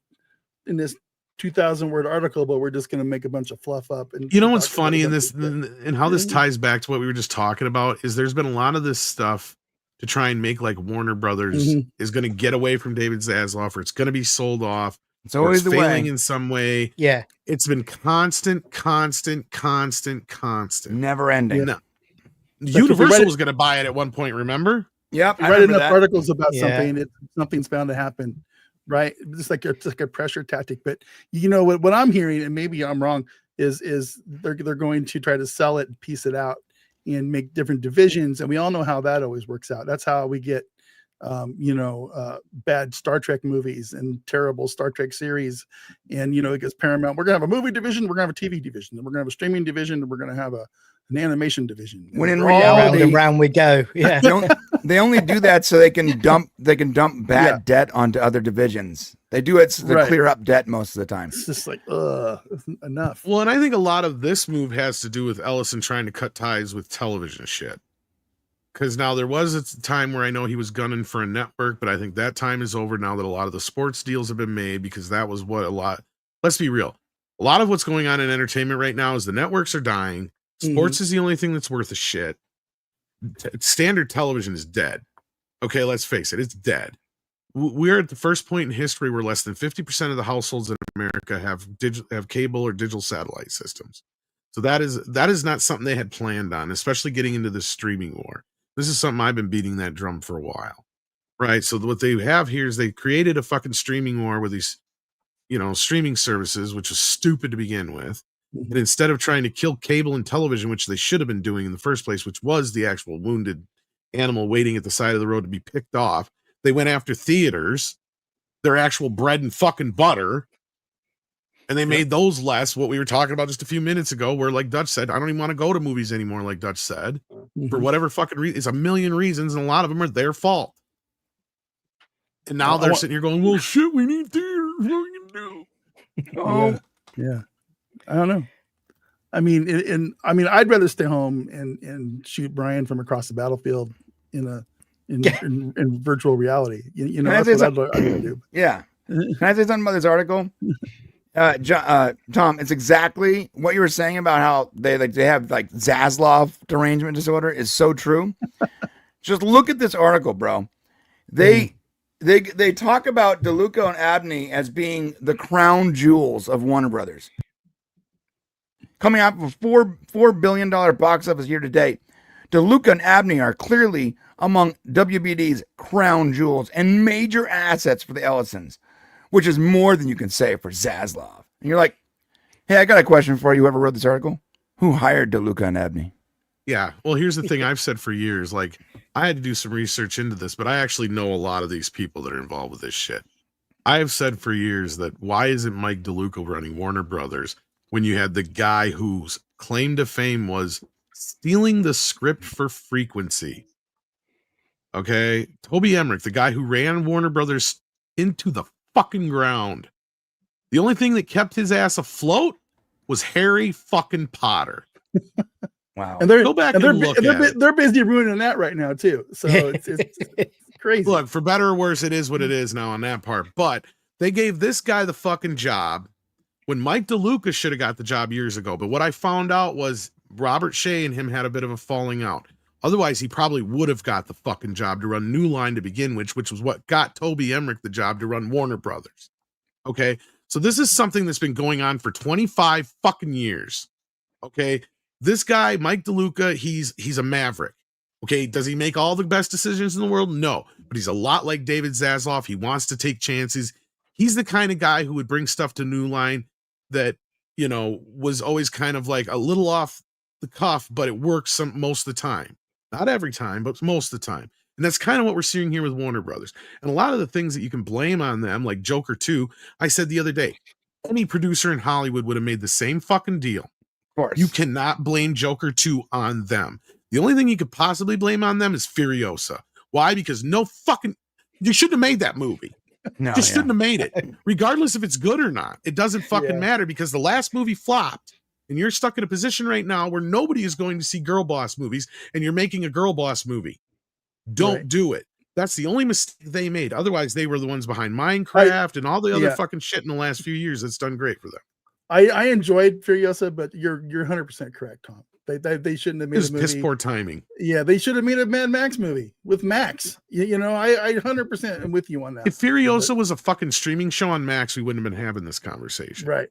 2,000 word article, but we're just going to make a bunch of fluff up. And you know what's funny in this, and how this ties back to what we were just talking about, is there's been a lot of this stuff to try and make like Warner Brothers is going to get away from David Zaslav, or it's going to be sold off. It's always the failing way. in some way. Yeah, it's been constant, never ending. No. Universal was going to buy it at one point. Remember? Yep. I read enough articles about Yeah. something. Something's bound to happen, right? It's like a pressure tactic. But you know what I'm hearing, and maybe I'm wrong, is they're going to try to sell it and piece it out and make different divisions. And we all know how that always works out. That's how we get bad Star Trek movies and terrible Star Trek series. And it gets Paramount. We're gonna have a movie division, we're gonna have a TV division, and we're gonna have a streaming division, and we're gonna have an animation division. When in round reality, and round we go. Yeah, they only do that so they can dump bad debt onto other divisions. They do it to clear up debt most of the time. It's just like, enough. Well, and I think a lot of this move has to do with Ellison trying to cut ties with television shit. Because now there was a time where I know he was gunning for a network, but I think that time is over now that a lot of the sports deals have been made, because that was what let's be real. A lot of what's going on in entertainment right now is the networks are dying. Sports is the only thing that's worth a shit. Standard television is dead. Okay, let's face it, it's dead. We're at the first point in history where less than 50% of the households in America have cable or digital satellite systems. So that is not something they had planned on, especially getting into this streaming war. This is something I've been beating that drum for a while, right? So what they have here is they created a fucking streaming war with these, streaming services, which was stupid to begin with. And instead of trying to kill cable and television, which they should have been doing in the first place, which was the actual wounded animal waiting at the side of the road to be picked off, they went after theaters, their actual bread and fucking butter, and they made those less. What we were talking about just a few minutes ago, where, like Dutch said, I don't even want to go to movies anymore, like Dutch said, for whatever fucking reason. It's a million reasons, and a lot of them are their fault. And now they're sitting here going, well, shit, we need theaters. What are we going to do? Yeah. I don't know. I mean, I'd rather stay home and shoot Brian from across the battlefield in virtual reality. That's what I'd like to do. Yeah. Can I say something about this article? Tom, it's exactly what you were saying about how they have like Zaslav derangement disorder is so true. Just look at this article, bro. They talk about DeLuca and Abney as being the crown jewels of Warner Brothers. Coming out with $4 billion box office year to date, DeLuca and Abney are clearly among WBD's crown jewels and major assets for the Ellisons, which is more than you can say for Zaslav. And you're like, hey, I got a question for you, whoever wrote this article. Who hired DeLuca and Abney? Yeah, well, here's the thing I've said for years. Like, I had to do some research into this, but I actually know a lot of these people that are involved with this shit. I have said for years that why isn't Mike DeLuca running Warner Brothers when you had the guy whose claim to fame was stealing the script for Frequency? Okay, Toby Emmerich, the guy who ran Warner Brothers into the fucking ground. The only thing that kept his ass afloat was Harry fucking Potter. Wow. And they're Go back and look at it. They're busy ruining that right now too. So it's crazy. Look, for better or worse, it is what it is now on that part. But they gave this guy the fucking job when Mike DeLuca should have got the job years ago. But what I found out was Robert Shea and him had a bit of a falling out. Otherwise, he probably would have got the fucking job to run New Line to begin with, which was what got Toby Emmerich the job to run Warner Brothers. Okay, so this is something that's been going on for 25 fucking years. Okay, this guy, Mike DeLuca, he's a maverick. Okay, does he make all the best decisions in the world? No, but he's a lot like David Zaslav. He wants to take chances. He's the kind of guy who would bring stuff to New Line that, was always kind of like a little off the cuff, but it works most of the time. Not every time, but most of the time. And that's kind of what we're seeing here with Warner Brothers. And a lot of the things that you can blame on them, like Joker 2, I said the other day, any producer in Hollywood would have made the same fucking deal. Of course. You cannot blame Joker 2 on them. The only thing you could possibly blame on them is Furiosa. Why? Because you shouldn't have made that movie. No, Just shouldn't have made it. Regardless if it's good or not. It doesn't fucking matter, because the last movie flopped. And you're stuck in a position right now where nobody is going to see girl boss movies, and you're making a girl boss movie. Don't do it. That's the only mistake they made. Otherwise, they were the ones behind Minecraft and all the other yeah. fucking shit in the last few years. That's done great for them. I enjoyed Furiosa, but you're 100% correct, Tom. They shouldn't have made It a was piss movie. poor timing. Yeah, they should have made a Mad Max movie with Max. You know, I 100% am with you on that. If Furiosa was a fucking streaming show on Max, we wouldn't have been having this conversation. Right.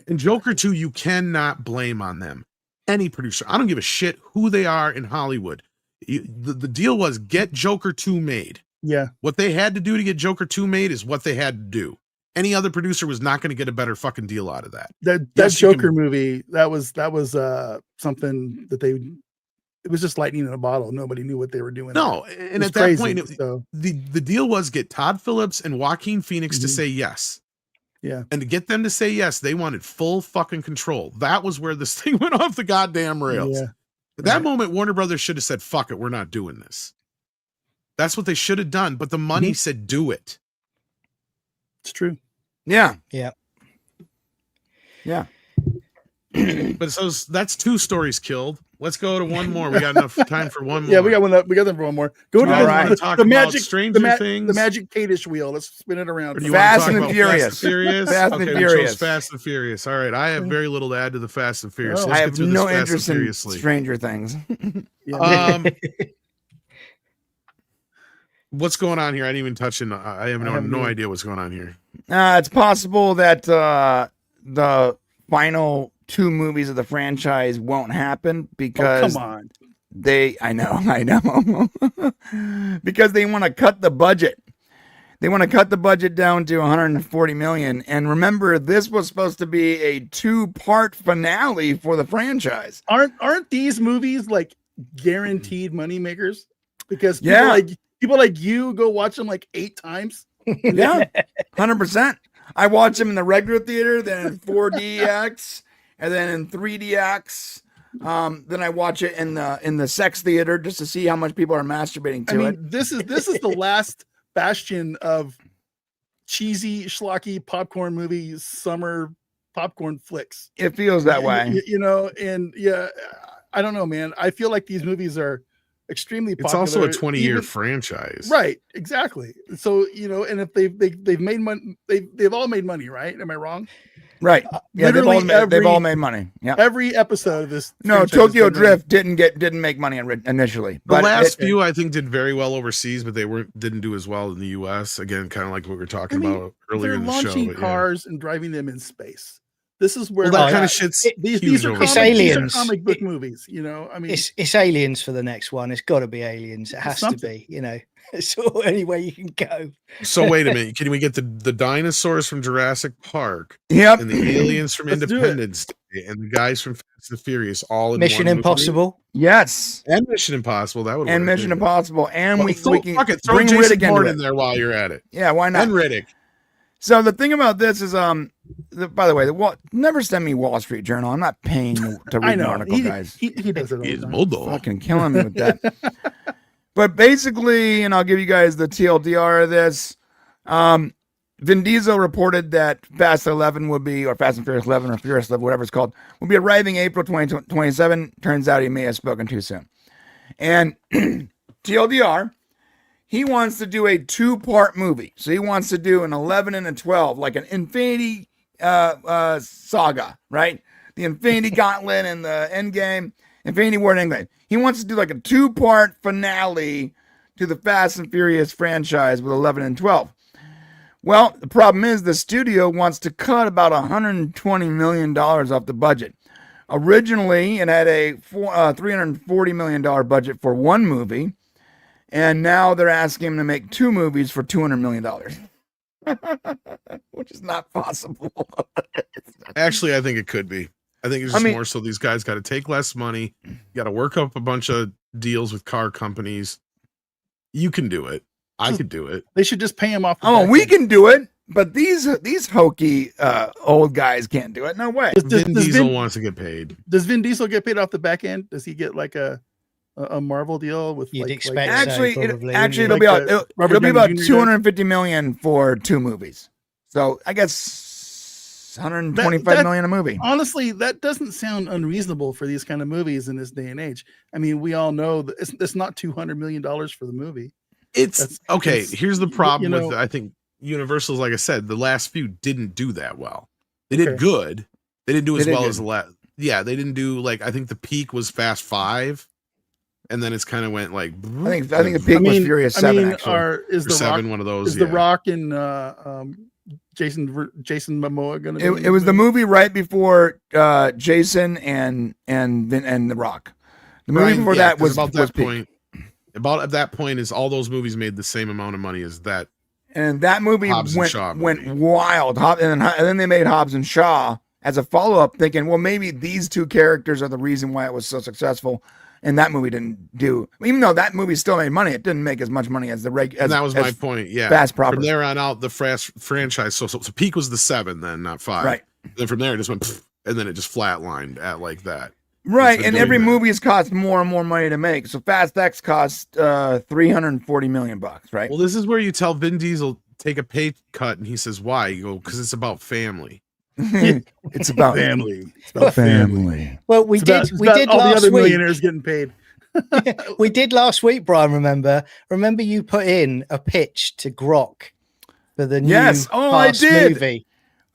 And Joker 2, you cannot blame on them. Any producer. I don't give a shit who they are in Hollywood. The deal was get Joker 2 made. Yeah. What they had to do to get Joker 2 made is what they had to do. Any other producer was not going to get a better fucking deal out of that. That Joker movie, that was something that it was just lightning in a bottle. Nobody knew what they were doing. No, and at crazy, that point, the deal was get Todd Phillips and Joaquin Phoenix to say yes. Yeah. And to get them to say yes, they wanted full fucking control. That was where this thing went off the goddamn rails. Yeah. At that moment, Warner Brothers should have said, fuck it, we're not doing this. That's what they should have done. But the money said, do it. It's true. Yeah. But so that's 2 stories killed. Let's go to one more. We got enough time for one more. Yeah, we got them for one more. Go to the magic, Stranger Things. The magic Kadish wheel. Let's spin it around. Fast and Furious. Fast and Furious. Fast and Furious. All right, I have very little to add to the Fast and Furious. Oh. Let's I get have through no this interest in Furiously. Stranger Things. What's going on here? I didn't even touch it. I have no idea what's going on here. It's possible that the final 2 movies of the franchise won't happen because come on. I know. Because they want to cut the budget. They want to cut the budget down to 140 million. And remember, this was supposed to be a 2-part finale for the franchise. Aren't these movies like guaranteed money makers? Because people like you go watch them like 8 times. Yeah, 100%. I watch them in the regular theater, then in 4DX, and then in 3DX. Then I watch it in the sex theater just to see how much people are masturbating to it. This is the last bastion of cheesy, schlocky popcorn movies, summer popcorn flicks. It feels that way, you know. And I don't know, man. I feel like these movies are extremely popular. It's also a 20-year franchise, right? Exactly. So and if they've made money, they've all made money, right? Am I wrong? Right. Yeah, they've all made money. Yeah. Every episode of this. No, Tokyo Drift didn't make money initially. The last few I think did very well overseas, but they didn't do as well in the US. Again, kind of like what we were talking about earlier in the show. They're launching cars and driving them in space. This is where that kind of shit's these are comic book movies, I mean, it's Aliens for the next one. It's got to be Aliens. It has to be, So anyway, you can go. So wait a minute. Can we get the dinosaurs from Jurassic Park? Yep. And the aliens from Independence Day and the guys from Fast and Furious all in Mission one Impossible. Movie? Yes. And Mission Impossible. That would and work. Mission Impossible. And we can throw bring Jason Riddick Bourne in there while you're at it. Yeah, why not? And Riddick. So the thing about this is, by the way, never send me Wall Street Journal. I'm not paying to read an article, guys. He does it all the time. Fucking killing me with that. But basically, and I'll give you guys the TLDR of this. Vin Diesel reported that Fast 11 would be, or Fast and Furious 11, or Furious 11, whatever it's called, will be arriving April 2027. Turns out he may have spoken too soon. And TLDR, he wants to do a 2-part movie. So he wants to do an 11 and a 12, like an Infinity saga, right? The Infinity Gauntlet and the Endgame, Infinity War and Endgame. He wants to do like a 2-part finale to the Fast and Furious franchise with 11 and 12. Well, the problem is the studio wants to cut about $120 million off the budget. Originally, it had a $340 million budget for one movie, and now they're asking him to make 2 movies for $200 million, which is not possible. Actually, I think it could be. I think it's just more so these guys got to take less money. You got to work up a bunch of deals with car companies. You can do it. I could do it. They should just pay him off. We can do it, but these hokey old guys can't do it. No way. Vin Diesel wants to get paid. Does Vin Diesel get paid off the back end? Does he get like a Marvel deal with? You'd like, expect it'll be about $250 million for 2 movies. So I guess $125 million a movie. Honestly, that doesn't sound unreasonable for these kind of movies in this day and age. I mean, we all know that it's not $200 million for the movie. It's okay. Here's the problem you know, with I think Universal's, like I said, the last few didn't do that well. They did good. They didn't do as well as the last. Yeah, they didn't do like I think the peak was Fast 5, and then it's kind of went like. I think the peak was Furious 7. Is the 7 Rock one of those? Is the Rock and Jason Momoa gonna? It was the movie right before Jason and the Rock. The movie before that was about that point. About at that point is all those movies made the same amount of money as that. And that movie went wild. And then they made Hobbs and Shaw as a follow-up, thinking, well, maybe these two characters are the reason why it was so successful. And that movie didn't do, even though that movie still made money, it didn't make as much money as the regular. And that was my point. Yeah. Fast proper. From there on out, the franchise. So peak was the 7, then not 5. Right. Then from there, it just went, and then it just flatlined at like that. Right, and every movie has cost more and more money to make. So Fast X cost $340 million, right? Well, this is where you tell Vin Diesel take a pay cut, and he says, "Why?" You go, "Because it's about family." It's about family. It's about family. Well, we did all last the other week. millionaires getting paid. We did last week, Brian. Remember you put in a pitch to Grok for the new Fast movie.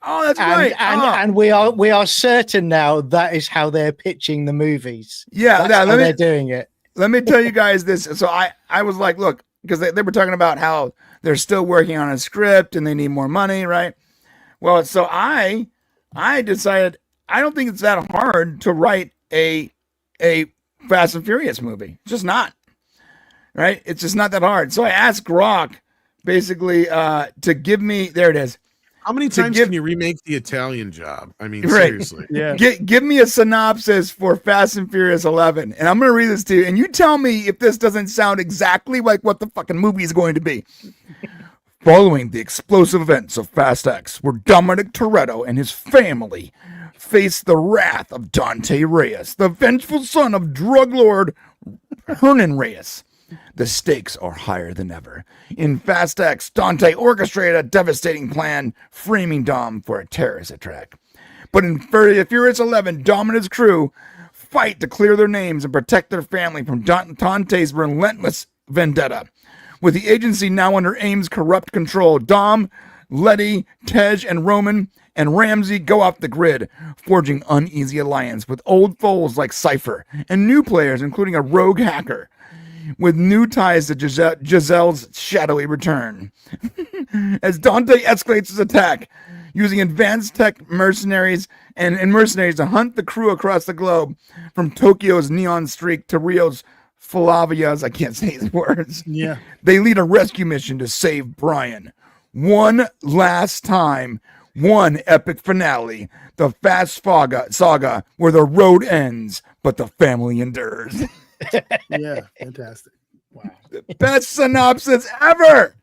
Oh, that's right. And we are certain now that is how they're pitching the movies. Yeah, they're doing it. Let me tell you guys this. So I was like, look, because they were talking about how they're still working on a script and they need more money, right? Well, so I decided I don't think it's that hard to write a Fast and Furious movie. It's just not. Right? It's just not that hard. So I asked Grok basically to give me, there it is. How many times can you remake the Italian Job? I mean, seriously. Yeah. Give me a synopsis for Fast and Furious 11, and I'm going to read this to you, and you tell me if this doesn't sound exactly like what the fucking movie is going to be. Following the explosive events of Fast X, where Dominic Toretto and his family face the wrath of Dante Reyes, the vengeful son of drug lord Hernan Reyes. The stakes are higher than ever. In Fast X, Dante orchestrated a devastating plan, framing Dom for a terrorist attack. But in Furious 11, Dom and his crew fight to clear their names and protect their family from Dante's relentless vendetta. With the agency now under AIM's corrupt control, Dom, Letty, Tej, and Roman and Ramsey go off the grid, forging uneasy alliance with old foes like Cypher and new players, including a rogue hacker, with new ties to Giselle's shadowy return. As Dante escalates his attack, using advanced tech mercenaries and mercenaries to hunt the crew across the globe, from Tokyo's Neon Streak to Rio's Falavias, I can't say these words. Yeah. They lead a rescue mission to save Brian. One last time, one epic finale, the Fast saga where the road ends, but the family endures. Yeah, fantastic. Wow. Best synopsis ever.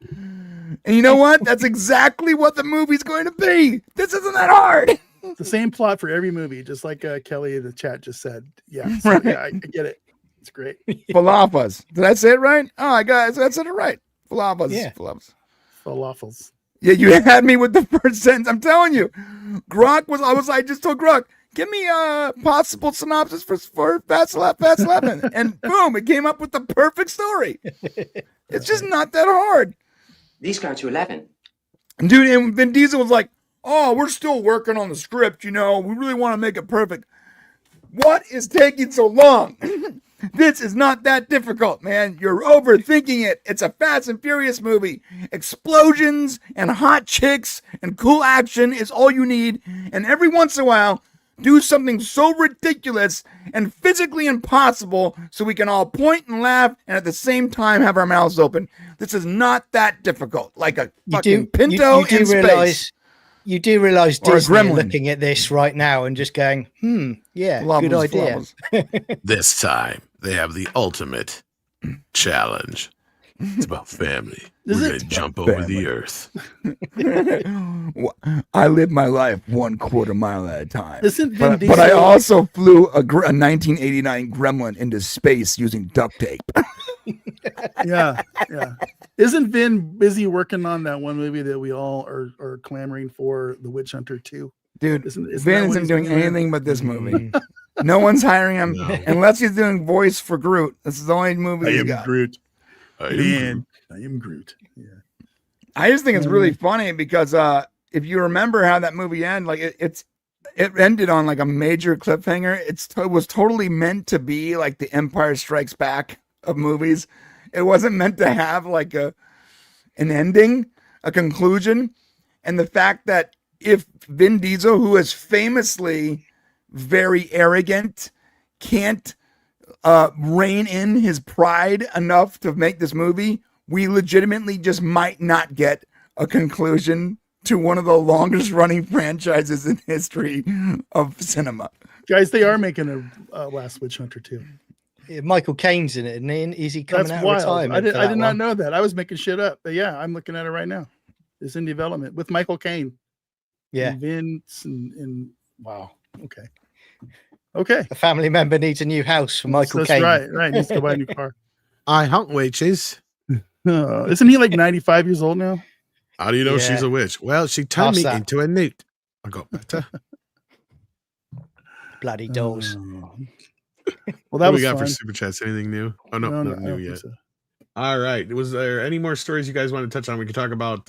And you know what? That's exactly what the movie's going to be. This isn't that hard. The same plot for every movie, just like Kelly in the chat just said. Yeah, so, yeah, I get it. It's great. Falafels. Did I say it right? Oh, I said it right. Falafels. Yeah. Falafels. Yeah, you had me with the first sentence. I'm telling you. I just told Grok, give me a possible synopsis for Fast 11. And boom, it came up with the perfect story. It's just not that hard. These go to 11. Dude, and Vin Diesel was like, oh, we're still working on the script, we really want to make it perfect. What is taking so long? This is not that difficult, man. You're overthinking it. It's a Fast and Furious movie. Explosions and hot chicks and cool action is all you need. And every once in a while, do something so ridiculous and physically impossible so we can all point and laugh and at the same time have our mouths open. This is not that difficult. Like a fucking Pinto in space. You do realize Or a Disney gremlin. looking at this right now and just going, yeah, good idea. This time they have the ultimate challenge. It's about family. We're going to jump over the earth. I live my life 1/4 mile at a time. Isn't Vin But I Diesel- also flew a 1989 Gremlin into space using duct tape. Yeah. Isn't Vin busy working on that one movie that we all are clamoring for, The Witch Hunter 2? Dude, Isn't Vin that what isn't he's doing doing? anything but this movie. No one's hiring him No. unless he's doing voice for Groot. This is the only movie he's got. Groot. I am Man, I am Groot. Yeah. I just think it's really funny because if you remember how that movie ended, like it ended on like a major cliffhanger. It was totally meant to be like the Empire Strikes Back of movies. It wasn't meant to have like an ending, a conclusion. And the fact that if Vin Diesel, who is famously very arrogant, can't rein in his pride enough to make this movie, we legitimately just might not get a conclusion to one of the longest running franchises in history of cinema. Guys, they are making a Last Witch Hunter too. Yeah, Michael Caine's in it, isn't he? Is he coming That's out wild. of retirement? I did not know that. I was making shit up. But yeah, I'm looking at it right now. It's in development with Michael Caine. Yeah. And Vince and wow. Okay. Okay. A family member needs a new house for Michael Caine. Right. Needs to buy a new car. I hunt witches. Isn't he like 95 years old now? How do you know she's a witch? Well, she turned me into a newt. I got better. Bloody dolls. Well, that what was we got fun. for super chats. Anything new? Oh no, not new yet. So. All right. Was there any more stories you guys want to touch on? We could talk about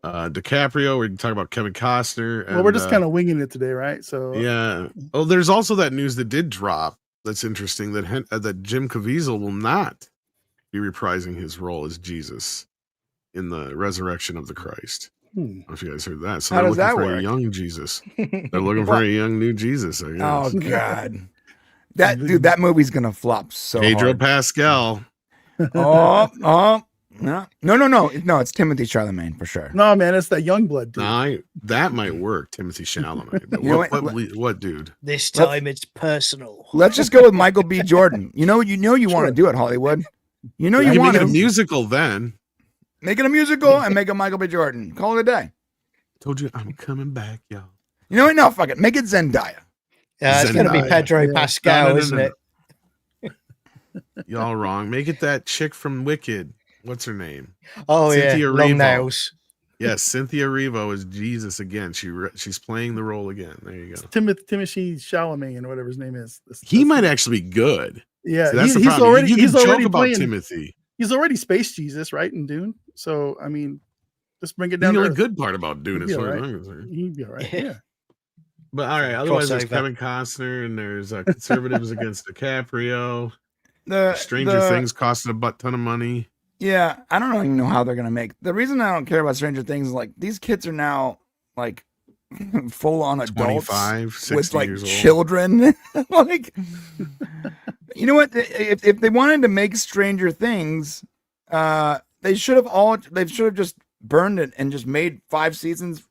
DiCaprio. We can talk about Kevin Costner. Well, we're just kind of winging it today, right? So yeah. Oh, there's also that news that did drop. That's interesting. That Jim Caviezel will not be reprising his role as Jesus in the resurrection of the Christ. I don't know if you guys heard that. So How they're does looking that for work? a young Jesus. They're looking for a young new Jesus, I guess. Oh God, that movie's gonna flop so Pedro hard. Pascal. No, it's Timothy Chalamet for sure. No, man, it's that young blood dude. Nah, that might work, Timothy Chalamet. But You know what, dude? This time it's personal. Let's just go with Michael B. Jordan. You want to do it, Hollywood. You know you want make it to a musical then. make it a musical and make it Michael B. Jordan. Call it a day. Told you I'm coming back, y'all. You know what? No, fuck it. Make it Zendaya. It's going to be Pedro Pascal, No. isn't it? Y'all wrong. Make it that chick from Wicked. What's her name? Oh Cynthia yeah, long Erivo. nails. Yes, Cynthia Erivo is Jesus again. She's playing the role again. There you go. Timothy Chalamet and whatever his name is. He might actually be good. Yeah, so that's the he's problem. already you he's can already joke about playing Timothy. He's already Space Jesus, right, in Dune. So I mean, just bring it The down. only to good part about Dune is He'd be what all right. I'm concerned. He'd be all right. Yeah. But all right, otherwise there's Crossover. Kevin Costner and there's conservatives against DiCaprio. The Stranger Things costed a butt ton of money. Yeah, I don't even know how they're gonna make. The reason I don't care about Stranger Things is like these kids are now like full on adults 25, 60 with like years old. children. Like, you know what? If they wanted to make Stranger Things, they should have just burned it and just made 5 seasons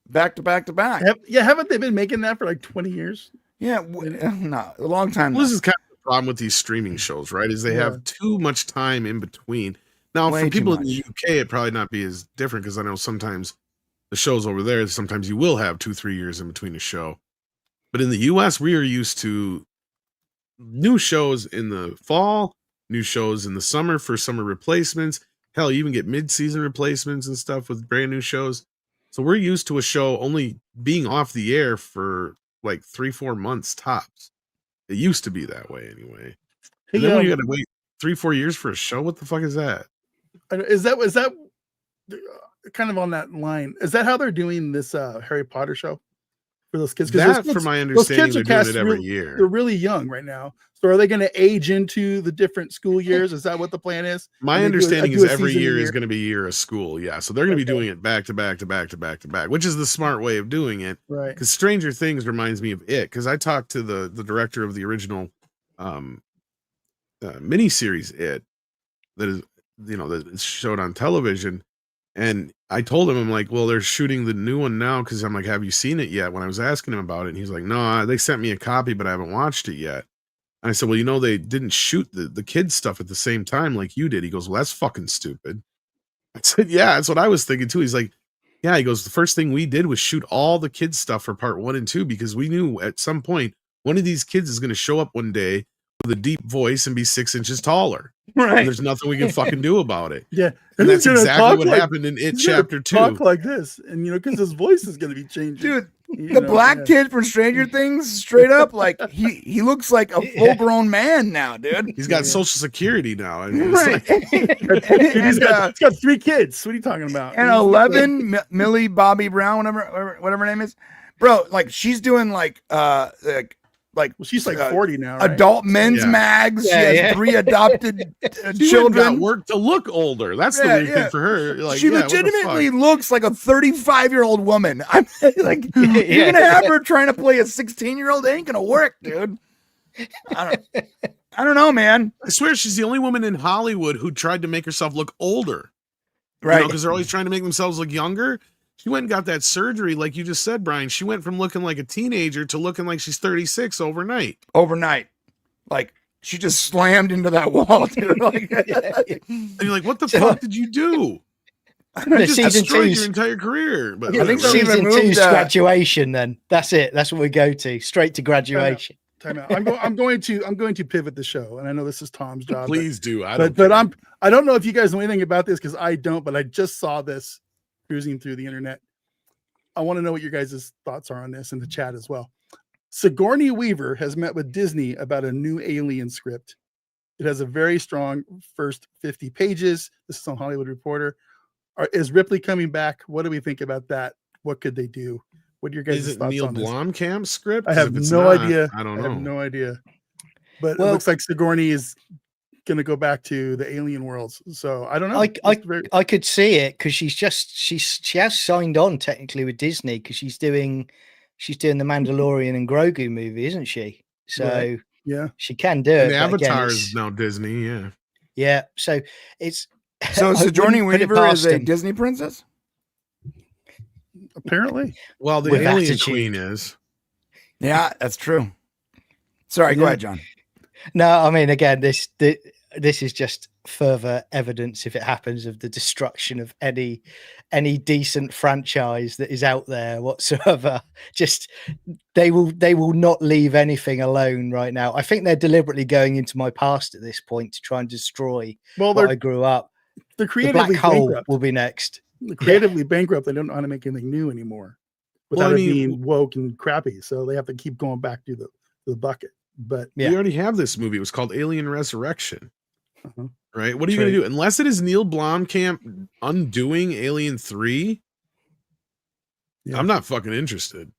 back to back to back. Haven't they been making that for like 20 years? Yeah, no, a long time. Well, this is kind of the problem with these streaming shows, right? Is they have too much time in between. Now, Way for too people in much. the UK, it probably not be as different because I know sometimes the shows over there, sometimes you will have 2-3 years in between a show. But in the US, we are used to new shows in the fall, new shows in the summer for summer replacements. Hell, you even get mid-season replacements and stuff with brand new shows. So we're used to a show only being off the air for like 3-4 months tops. It used to be that way anyway. And then when you got to wait 3-4 years for a show, what the fuck is that? Is that kind of on that line? Is that how they're doing this Harry Potter show for those kids? That, from my understanding, they're doing it every year. They're really young right now. So are they going to age into the different school years? Is that what the plan is? My understanding is every year is going to be a year of school. Yeah. So they're going to be doing it back to back to back to back to back, which is the smart way of doing it. Right. Because Stranger Things reminds me of it. Because I talked to the director of the original miniseries It, that is, that is showed on television. And I told him, I'm like, well, they're shooting the new one now. Because I'm like, have you seen it yet? When I was asking him about it, and he's like, no, they sent me a copy, but I haven't watched it yet. And I said, well, they didn't shoot the kids stuff at the same time like you did. He goes, well, that's fucking stupid. I said, yeah, that's what I was thinking too. He's like, yeah, he goes, the first thing we did was shoot all the kids stuff for part 1 and 2 because we knew at some point one of these kids is going to show up one day with a deep voice and be 6 inches taller. Right. And there's nothing we can fucking do about it. Yeah. And that's he's gonna exactly talk what like- happened in It he's gonna Chapter 2. Talk like this, and because his voice is going to be changing. Dude, You the know, black yeah. kid from Stranger Things, straight up, like he looks like a full grown man now, dude. He's got Yeah. Social Security now. I mean, it's Right. like, Dude, he's got 3 kids. What are you talking about? And 11, Millie Bobby Brown, whatever her name is, bro. Like she's doing like Well, she's like 40 now. Right? adult men's Yeah. mags. Yeah, She yeah. has 3 adopted she children. got work to look older. That's the Yeah, weird yeah. thing for her. Like, She yeah, what the legitimately fuck? looks like a 35-year-old woman. I'm like, you're Yeah. gonna have her trying to play a 16-year-old. Ain't gonna work, dude. I don't know, man. I swear she's the only woman in Hollywood who tried to make herself look older. Right? Because they're always trying to make themselves look younger. She went and got that surgery, like you just said, Brian. She went from looking like a teenager to looking like she's 36 overnight. Overnight, like she just slammed into that wall, dude. Like, And you're like, what the So- fuck did you do? The Just season destroyed two's- your entire career. But I think whatever. they even Season moved, two's graduation. Then that's it. That's what we go to. Straight to graduation. Time out. I'm going to pivot the show, and I know this is Tom's job. Please do. I but don't care. I don't know if you guys know anything about this because I don't. But I just saw this cruising through the internet. I want to know what your guys' thoughts are on this in the chat as well. Sigourney Weaver has met with Disney about a new Alien script. It has a very strong first 50 pages. This is on Hollywood Reporter. Is Ripley coming back? What do we think about that? What could they do? What are your guys' Is it thoughts Neil on this? Blomkamp's script? I 'Cause have if it's no not, idea. I don't I have know. no idea. But Well- it looks like Sigourney is going to go back to the alien worlds. So I don't know. I It's very- I could see it because she has signed on technically with Disney because she's doing the Mandalorian and Grogu movie, isn't she? So Right. yeah. she can do And it. the but again, Avatar it's- is now Disney. Yeah. yeah. So it's So I Sigourney wouldn't put it Weaver is past a him. Disney princess. Apparently. Well, the With Alien attitude. Queen is. Yeah, that's true. Sorry, go Yeah. ahead, John. No, I mean, again, this is just further evidence, if it happens, of the destruction of any decent franchise that is out there whatsoever. Just they will not leave anything alone right now. I think they're deliberately going into my past at this point to try and destroy Well, what I they're grew up. The creatively black hole bankrupt. will be next. They're creatively bankrupt. They don't know how to make anything new anymore Well, without I it mean- being woke and crappy. So they have to keep going back to the bucket. But Yeah. We already have this movie. It was called Alien Resurrection. uh-huh. Right? What are you That's going to do? Unless it is Neil Blomkamp undoing Alien 3, Yeah. I'm not fucking interested.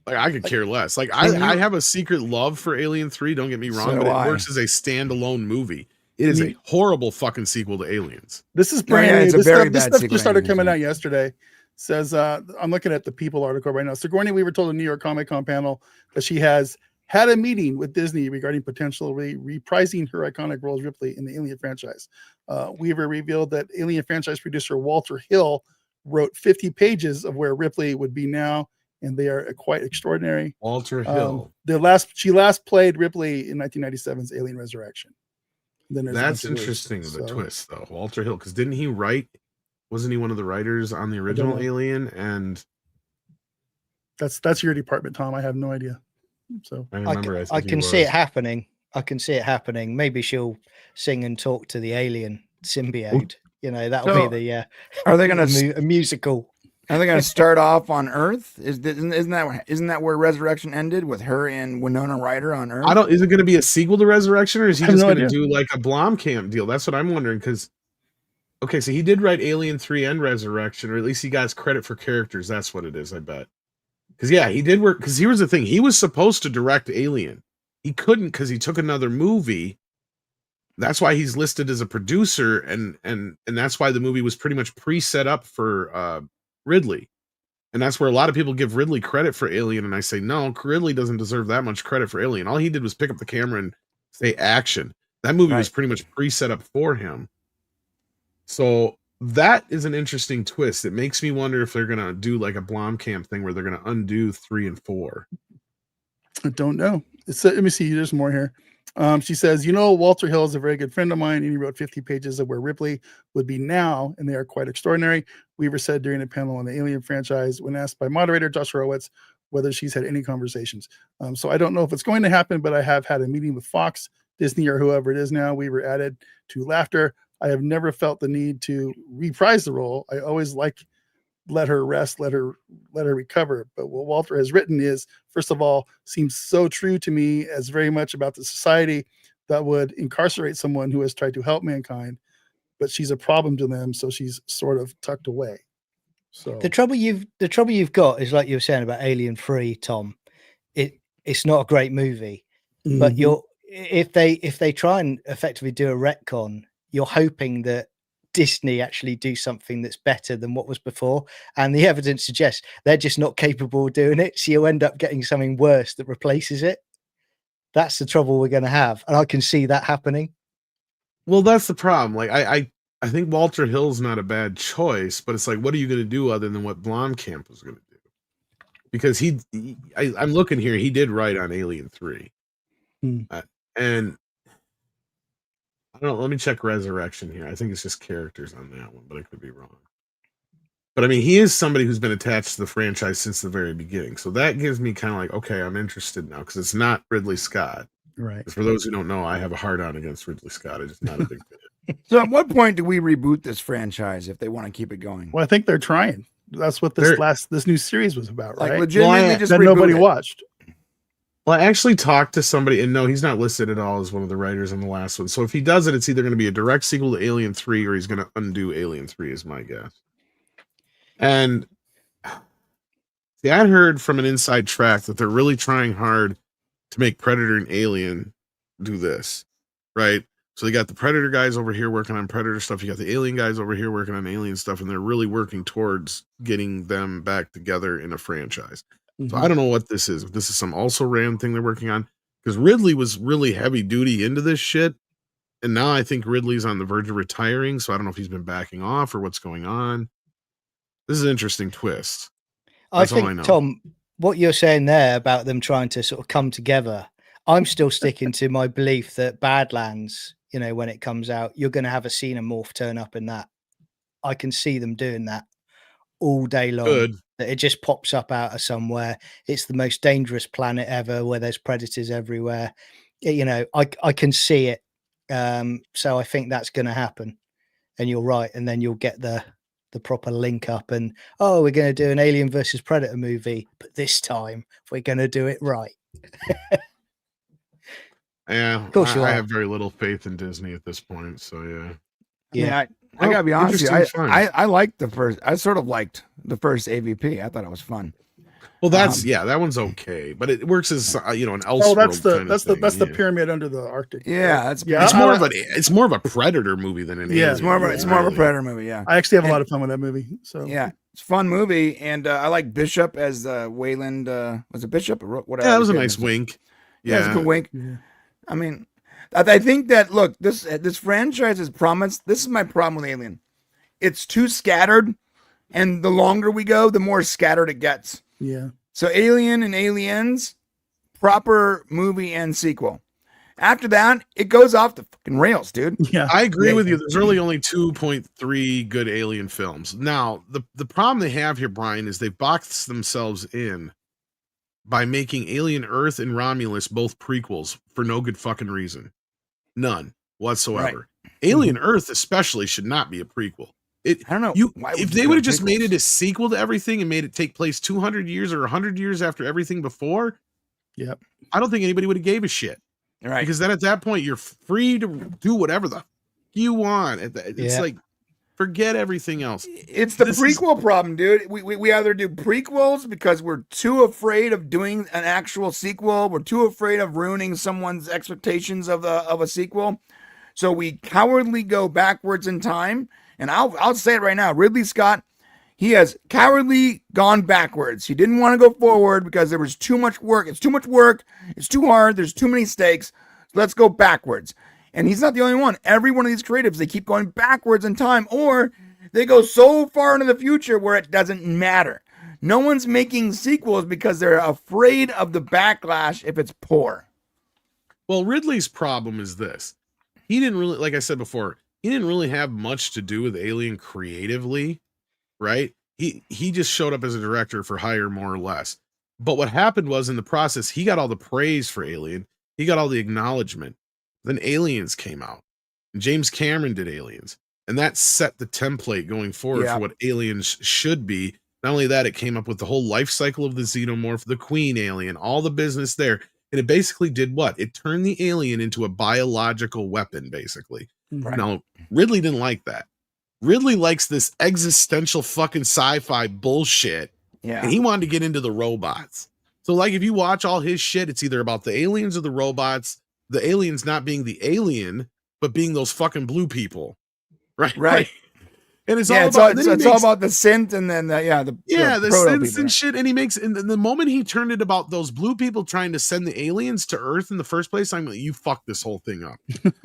Like, I could care less. Like, Can I you- have a secret love for Alien 3, don't get me wrong, So but do it I. works as a standalone movie. It is Me- a horrible fucking sequel to Aliens. this is Yeah, brand yeah, new. it's a This very stuff, this bad stuff sequel just started to coming Aliens, out yesterday. Says I'm looking at the People article right now. Sigourney Weaver told a New York Comic Con panel that she has had a meeting with Disney regarding potentially reprising her iconic role as Ripley in the Alien franchise. Weaver revealed that Alien franchise producer Walter Hill wrote 50 pages of where Ripley would be now, and they are quite extraordinary. Walter Hill. She last played Ripley in 1997's Alien Resurrection. Then there's a That's bunch of interesting, others, the so- twist, though. Walter Hill, because didn't he write? Wasn't he one of the writers on the original know. Alien? And That's your department, Tom. I have no idea. So I I, remember. c- I can see it happening. I can see it happening. Maybe she'll sing and talk to the alien symbiote. You know, that'll So, be the Are they gonna a musical. Are they gonna start off on Earth? Isn't that where Resurrection ended with her and Winona Ryder on Earth? I don't. Is it going to be a sequel to Resurrection, or is he I have just no going to idea. do like a Blomkamp deal? That's what I'm wondering. Because, okay, so he did write Alien 3 and Resurrection, or at least he got credit for characters. That's what it is, I bet. Because yeah, he did work. Because here's the thing: he was supposed to direct Alien, he couldn't because he took another movie. That's why he's listed as a producer, and that's why the movie was pretty much pre-set up for Ridley. And that's where a lot of people give Ridley credit for Alien, and I say no, Ridley doesn't deserve that much credit for Alien. All he did was pick up the camera and say action. That movie was Right. pretty much pre-set up for him. So that is an interesting twist. It makes me wonder if they're gonna do like a Blomkamp thing where they're gonna undo 3 and 4. I don't know. Let me see. There's more here. She says, Walter Hill is a very good friend of mine, and he wrote 50 pages of where Ripley would be now, and they are quite extraordinary. Weaver said during a panel on the Alien franchise, when asked by moderator Josh Horowitz whether she's had any conversations. So I don't know if it's going to happen, but I have had a meeting with Fox, Disney, or whoever it is now. We were added to Laughter. I have never felt the need to reprise the role. I always let her rest, let her recover. But what Walter has written is, first of all, seems so true to me as very much about the society that would incarcerate someone who has tried to help mankind, but she's a problem to them, so she's sort of tucked away. So the trouble you've got is, like you were saying about Alien 3, Tom. It's not a great movie, but if they try and effectively do a retcon, you're hoping that Disney actually do something that's better than what was before, and the evidence suggests they're just not capable of doing it. So you'll end up getting something worse that replaces it. That's the trouble we're going to have, and I can see that happening. Well, that's the problem. Like I think Walter Hill's not a bad choice, but it's like, what are you going to do other than what Blomkamp was going to do? Because I'm looking here, he did write on Alien 3. And I don't know, let me check Resurrection here. I think it's just characters on that one, but I could be wrong. But I mean, he is somebody who's been attached to the franchise since the very beginning. So that gives me kind of like, okay, I'm interested now, because it's not Ridley Scott. Right. For those who don't know, I have a hard on against Ridley Scott. I'm just not a big fan. So at what point do we reboot this franchise if they want to keep it going? Well, I think they're trying. That's what this new series was about, right? Like legitimately just that reboot nobody it. watched. Well, I actually talked to somebody, and no, he's not listed at all as one of the writers on the last one. So if he does it, it's either going to be a direct sequel to Alien 3 or he's going to undo Alien 3 is my guess. And see, I heard from an inside track that they're really trying hard to make Predator and Alien do this, right? So they got the Predator guys over here working on Predator stuff. You got the Alien guys over here working on Alien stuff, and they're really working towards getting them back together in a franchise. So I don't know what this is. If this is some also ran thing they're working on, because Ridley was really heavy duty into this shit, and now I think Ridley's on the verge of retiring. So I don't know if he's been backing off or what's going on. This is an interesting twist. That's I think, all I know. Tom, what you're saying there about them trying to sort of come together, I'm still sticking to my belief that Badlands, you know, when it comes out, you're going to have a xenomorph turn up in that. I can see them doing that all day long. Good. That it just pops up out of somewhere. It's the most dangerous planet ever, where there's predators everywhere. You know, I can see it. So I think that's going to happen. And you're right. And then you'll get the proper link up, and we're going to do an Alien versus Predator movie, but this time we're going to do it right. Yeah, of course I have very little faith in Disney at this point. So Yeah, I gotta be honest with you. I liked the first. I sort of liked the first AVP. I thought it was fun. Well, that's that one's okay, but it works as an Elseworld. Oh, that's the thing. pyramid under the Arctic. Yeah, it's more of a Predator movie than an Alien. It's more of a Predator movie. Yeah, I actually have a lot of fun with that movie. So yeah, it's a fun movie, and I like Bishop as Wayland. Was it Bishop or whatever? Yeah, it was a nice wink. Yeah, it's a good wink. Yeah. I mean, I think that look, this franchise is promised. This is my problem with Alien. It's too scattered, and the longer we go, the more scattered it gets. Yeah. So Alien and Aliens, proper movie and sequel. After that, it goes off the fucking rails, dude. Yeah, I agree with you. There's really only 2.3 good Alien films. Now, the problem they have here, Brian, is they boxed themselves in by making Alien Earth and Romulus both prequels for no good fucking reason. None whatsoever. Right. Alien Earth especially should not be a prequel. I don't know. If they would have just made it a sequel to everything and made it take place 200 years or 100 years after everything before, I don't think anybody would have gave a shit. Right. Because then at that point, you're free to do whatever the you want. It's like, forget everything else. It's the prequel problem, dude. We either do prequels because we're too afraid of doing an actual sequel. We're too afraid of ruining someone's expectations of a sequel. So we cowardly go backwards in time. And I'll say it right now. Ridley Scott, he has cowardly gone backwards. He didn't want to go forward because there was too much work. It's too much work. It's too hard. There's too many stakes. So let's go backwards. And he's not the only one. Every one of these creatives, they keep going backwards in time, or they go so far into the future where it doesn't matter. No one's making sequels because they're afraid of the backlash if it's poor. Well, Ridley's problem is this. He didn't really, like I said before, he didn't really have much to do with Alien creatively, right? He just showed up as a director for hire, more or less. But what happened was in the process, he got all the praise for Alien. He got all the acknowledgement. Then Aliens came out. And James Cameron did Aliens. And that set the template going forward for what Aliens should be. Not only that, it came up with the whole life cycle of the xenomorph, the queen alien, all the business there. And it basically did what? It turned the alien into a biological weapon, basically. Right. Now, Ridley didn't like that. Ridley likes this existential fucking sci-fi bullshit. Yeah. And he wanted to get into the robots. So, like, if you watch all his shit, it's either about the aliens or the robots. The aliens not being the alien, but being those fucking blue people. Right. And it's all about the synth and then the synths and shit. And he makes, and the moment he turned it about those blue people trying to send the aliens to Earth in the first place, I'm like, you fucked this whole thing up.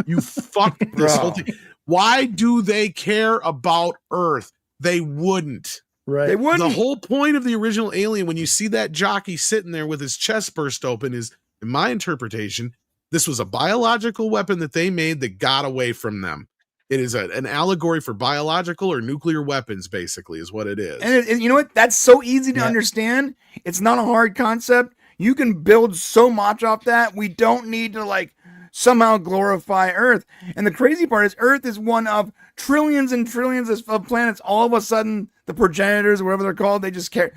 You fucked this whole thing. Why do they care about Earth? They wouldn't. Right. They wouldn't. The whole point of the original Alien, when you see that jockey sitting there with his chest burst open, is, in my interpretation, this was a biological weapon that they made that got away from them. It is an allegory for biological or nuclear weapons, basically, is what it is. And you know what? That's so easy to understand. It's not a hard concept. You can build so much off that. We don't need to like somehow glorify Earth. And the crazy part is Earth is one of trillions and trillions of planets. All of a sudden, the progenitors, or whatever they're called, they just care.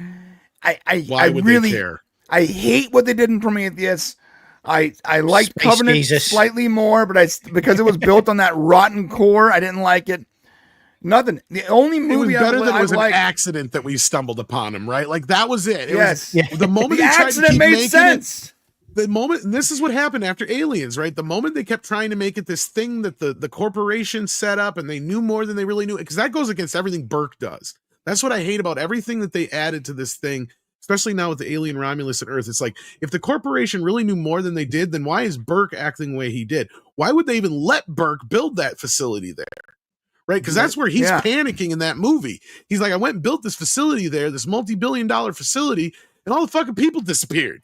Why would they care? I hate what they did in Prometheus. I liked Covenant slightly more, but because it was built on that rotten core, I didn't like it. Nothing. The only movie it was better than it was an liked, accident that we stumbled upon him, right? Like that was it. Yes. The moment the they tried accident to keep made making sense. The moment, and this is what happened after Aliens, right? The moment they kept trying to make it this thing that the corporation set up, and they knew more than they really knew, because that goes against everything Burke does. That's what I hate about everything that they added to this thing. Especially now with the alien Romulus and Earth. It's like, if the corporation really knew more than they did, then why is Burke acting the way he did? Why would they even let Burke build that facility there? Right? Because that's where he's panicking in that movie. He's like, I went and built this facility there, this multi-billion-dollar facility, and all the fucking people disappeared.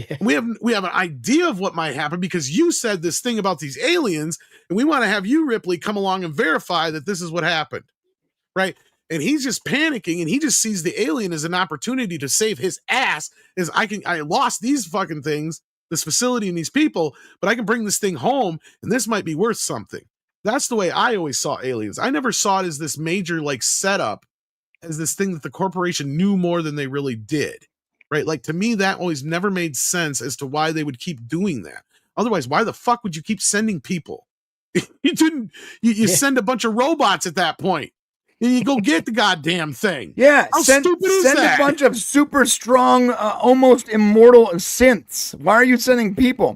Yeah. We have an idea of what might happen because you said this thing about these aliens, and we want to have you, Ripley, come along and verify that this is what happened. Right? And he's just panicking, and he just sees the alien as an opportunity to save his ass. I lost these fucking things, this facility and these people, but I can bring this thing home, and this might be worth something. That's the way I always saw Aliens. I never saw it as this major like setup, as this thing that the corporation knew more than they really did. Right? Like, to me, that always never made sense as to why they would keep doing that. Otherwise, why the fuck would you keep sending people? You send a bunch of robots at that point. And you go get the goddamn thing. Yeah, how stupid is that? Send a bunch of super strong, almost immortal synths. Why are you sending people?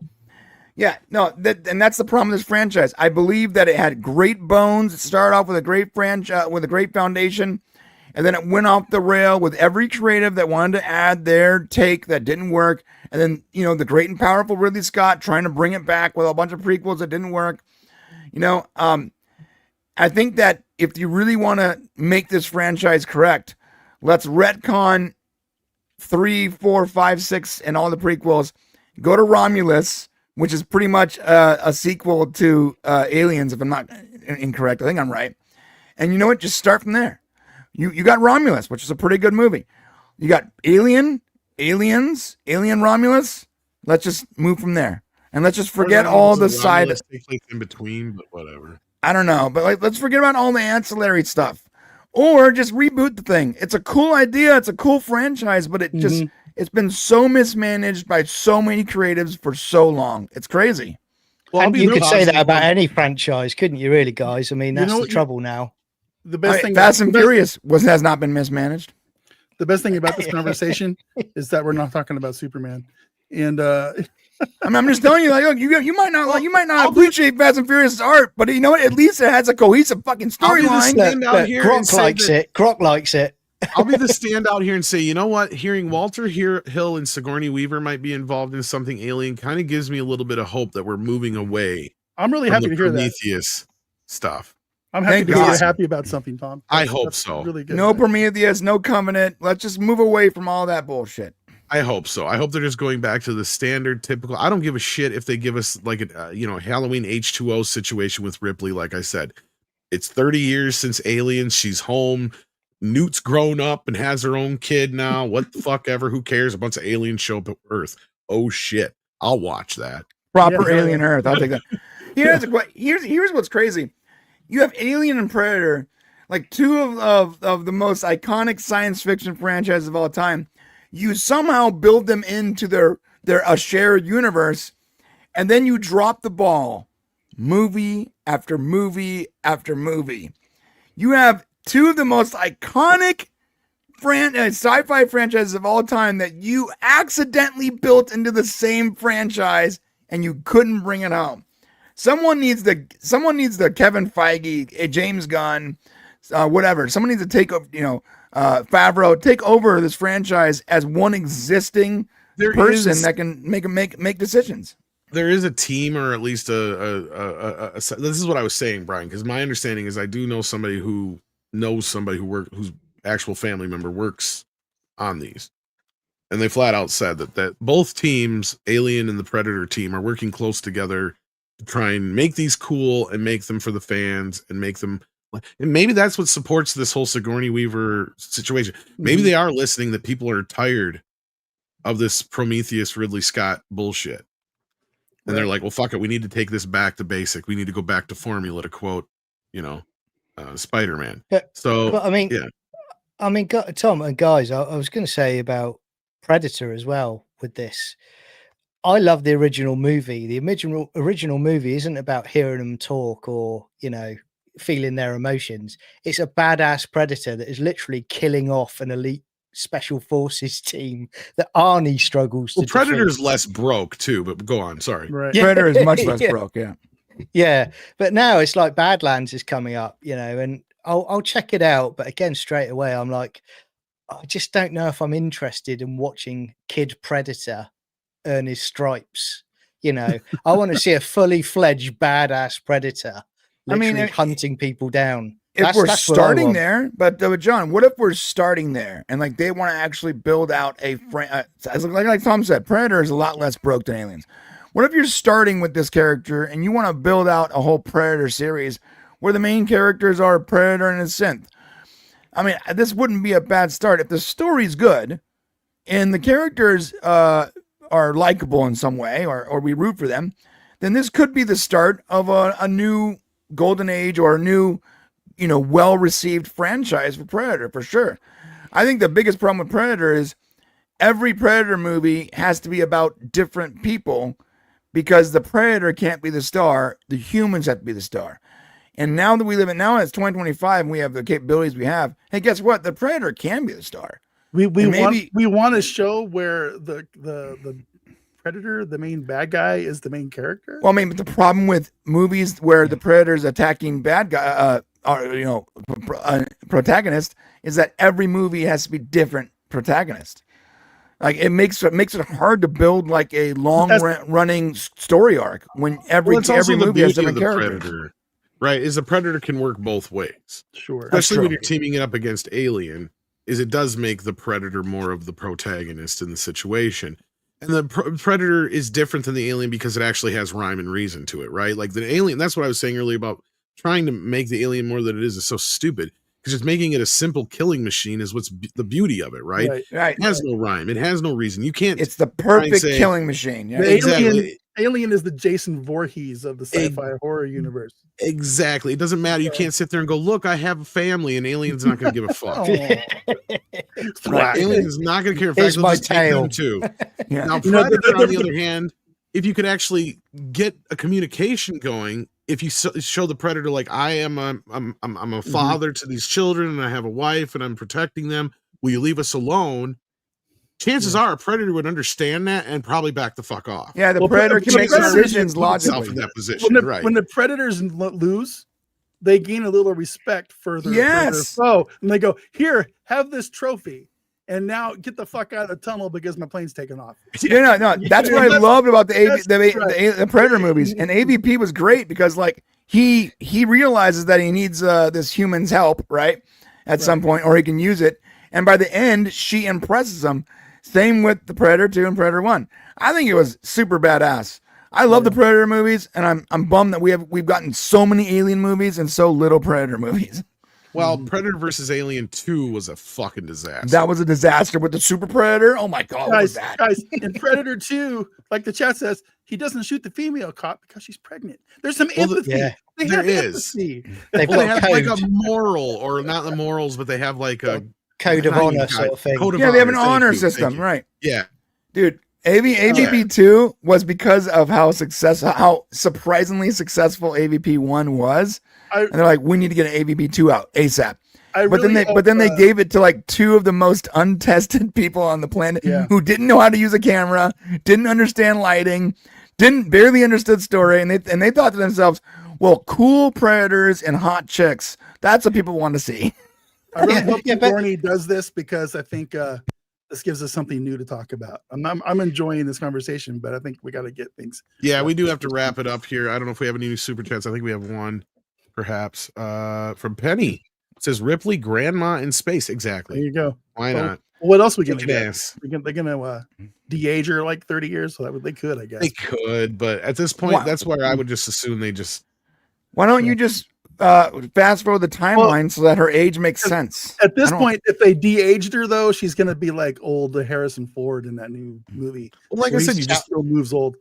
Yeah, no, and that's the problem with this franchise. I believe that it had great bones. It started off with a great franchise, with a great foundation, and then it went off the rail with every creative that wanted to add their take that didn't work. And then, the great and powerful Ridley Scott trying to bring it back with a bunch of prequels that didn't work. I think that if you really want to make this franchise correct, let's retcon 3, 4, 5, 6, and all the prequels. Go to Romulus, which is pretty much a sequel to Aliens, if I'm not incorrect. I think I'm right. And you know what? Just start from there. You got Romulus, which is a pretty good movie. You got Aliens, Alien Romulus. Let's just move from there. And let's just forget all the side. In between, but whatever. I don't know, but let's forget about all the ancillary stuff, or just reboot the thing. It's a cool idea. It's a cool franchise, but it's been so mismanaged by so many creatives for so long. It's crazy. Well, and you could say that about any franchise, couldn't you really, guys? I mean, that's the trouble now. The best thing, Fast and Furious has not been mismanaged. The best thing about this conversation is that we're not talking about Superman. And I'm just telling you, like, look, you might not appreciate Fast and Furious art, but you know what? At least it has a cohesive fucking storyline. Croc likes it. I'll be the standout here and say, you know what? Hearing Walter Hill and Sigourney Weaver might be involved in something alien kind of gives me a little bit of hope that we're moving away. I'm really happy to hear Prometheus stuff. I'm happy to hear you're happy about something, Tom. I hope so. Really good. No Prometheus, no Covenant. Let's just move away from all that bullshit. I hope so. I hope they're just going back to the standard, typical. I don't give a shit if they give us like a Halloween H2O situation with Ripley. Like I said, it's 30 years since Aliens. She's home. Newt's grown up and has her own kid now. What the fuck ever? Who cares? A bunch of aliens show up at Earth. Oh shit. I'll watch that. Proper Alien Earth. I'll take that. Here's what's crazy. You have Alien and Predator, like two of the most iconic science fiction franchises of all time. You somehow build them into their a shared universe, and then you drop the ball movie after movie after movie. You have two of the most iconic sci-fi franchises of all time that you accidentally built into the same franchise, and you couldn't bring it home. Someone needs the Kevin Feige, James Gunn, whatever. Someone needs to take over, Favreau, take over this franchise as one existing person that can make decisions. There is a team, or at least this is what I was saying, Brian, because my understanding is I do know somebody who knows somebody whose actual family member works on these. And they flat out said that both teams, Alien and the Predator team, are working close together to try and make these cool and make them for the fans and make them. And maybe that's what supports this whole Sigourney Weaver situation. Maybe they are listening that people are tired of this Prometheus Ridley Scott bullshit. And they're like, well, fuck it. We need to take this back to basic. We need to go back to formula, to quote, Spider-Man. So, but I mean, Tom and guys, I was going to say about Predator as well with this. I love the original movie. The original movie isn't about hearing them talk or, feeling their emotions. It's a badass predator that is literally killing off an elite special forces team that Arnie struggles to Predator's defeat. less broke too, but go on. Sorry. Right. Yeah. Predator is much less broke. Yeah. Yeah. But now it's like Badlands is coming up, and I'll check it out. But again, straight away, I'm like, I just don't know if I'm interested in watching Kid Predator earn his stripes. I want to see a fully fledged badass predator. Hunting people down. If we're starting there, but John, what if we're starting there and like they want to actually build out like Tom said, Predator is a lot less broke than Aliens. What if you're starting with this character and you want to build out a whole Predator series where the main characters are a Predator and a synth? I mean, this wouldn't be a bad start if the story's good and the characters are likable in some way, or we root for them. Then this could be the start of a new golden age or a new, well-received franchise for Predator, for sure. I think the biggest problem with Predator is every Predator movie has to be about different people because the Predator can't be the star. The humans have to be the star. And now that it's 2025 and we have the capabilities we have, hey, guess what? The Predator can be the star. We want a show where the Predator, the main bad guy, is the main character. Well, but the problem with movies where the Predator's attacking bad guy, protagonist, is that every movie has to be different protagonist. Like it makes it hard to build like a running story arc when every movie has different characters. Predator, right? Is the Predator can work both ways. Sure, especially when you're teaming it up against Alien. It does make the Predator more of the protagonist in the situation. And the Predator is different than the Alien because it actually has rhyme and reason to it, right? Like the Alien, that's what I was saying earlier about trying to make the Alien more than it is so stupid, because just making it a simple killing machine is what's the beauty of it, right? Right. It has no rhyme. It has no reason. You can't. It's the perfect killing machine. Yeah. Exactly. Alien is the Jason Voorhees of the sci-fi horror universe. Exactly. It doesn't matter. You can't sit there and go, look, I have a family, and Alien's not going to give a fuck. Right. Alien's not going to care. In fact, my tail too. Yeah. Now, Predator, on the other hand, if you could actually get a communication going, if you show the Predator like, I'm a father to these children, and I have a wife, and I'm protecting them. Will you leave us alone? Chances are a Predator would understand that and probably back the fuck off. Yeah, the Predator can make decisions logically. In that position, when the Predators lose, they gain a little respect for their foe, and they go, "Here, have this trophy, and now get the fuck out of the tunnel because my plane's taken off." No. That's what I loved about the Predator movies, and AVP was great because like he realizes that he needs this human's help, right, at some point, or he can use it, and by the end, she impresses him. Same with the Predator 2 and Predator 1. I think it was super badass. I love the Predator movies, and I'm bummed that we've gotten so many Alien movies and so little Predator movies. Well, Predator versus Alien 2 was a fucking disaster. That was a disaster with the Super Predator. Oh my God. What was that? Guys, in Predator 2, like the chat says, he doesn't shoot the female cop because she's pregnant. There's some empathy. yeah. They There have is. empathy. They've Well, they got have like a code, moral, or not the morals, but they have like a code of not honor even sort of thing. code of Yeah, they have an honor. Thank honor you, system, thank you. right? Yeah. Dude, AVP 2 was because of how surprisingly successful AVP 1 was. And they're like, we need to get an AVP 2 out ASAP. But then they gave it to like two of the most untested people on the planet who didn't know how to use a camera, didn't understand lighting, barely understood story, and they thought to themselves, well, cool predators and hot chicks, that's what people want to see. I really hope Sigourney does this, because I think this gives us something new to talk about. I'm enjoying this conversation, but I think we got to get things. Yeah, we do have to wrap it up here. I don't know if we have any new super chats. I think we have one, perhaps, from Penny. It says Ripley, grandma in space. Exactly. There you go. Why not? What else we gonna get? Ass. They're gonna de-age her like 30 years, so they could, I guess. They could, but at this point, that's where I would just assume they just. Why don't you just fast forward the timeline so that her age makes sense? At this point, if they de-aged her, though, she's gonna be like old Harrison Ford in that new movie. Well, like I said, you just still moves old.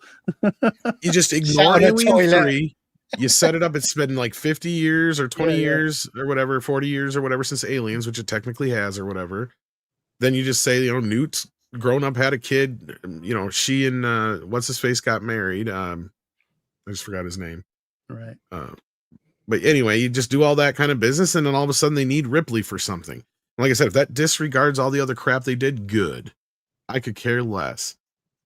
You just ignore Shout out Alien toilet. 3. You set it up. It's been like 50 years or 20 years or whatever, 40 years or whatever since Aliens, which it technically has or whatever. Then you just say, Newt's grown up, had a kid. She and what's his face got married. I just forgot his name. Right. But anyway, you just do all that kind of business, and then all of a sudden they need Ripley for something. Like I said, if that disregards all the other crap they did, good. I could care less.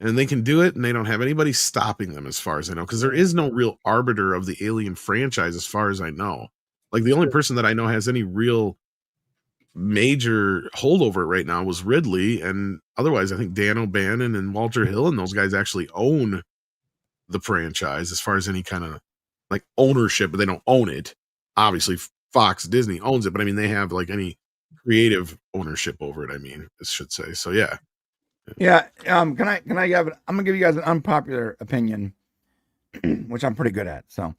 And they can do it, and they don't have anybody stopping them, as far as I know, because there is no real arbiter of the Alien franchise, as far as I know. Like, the only person that I know has any real major hold over it right now was Ridley, and otherwise, I think Dan O'Bannon and Walter Hill and those guys actually own the franchise as far as any kind of like ownership, but they don't own it. Obviously, Fox Disney owns it, but I mean, they have like any creative ownership over it. I should say. So yeah. Yeah. I'm gonna give you guys an unpopular opinion, which I'm pretty good at. So,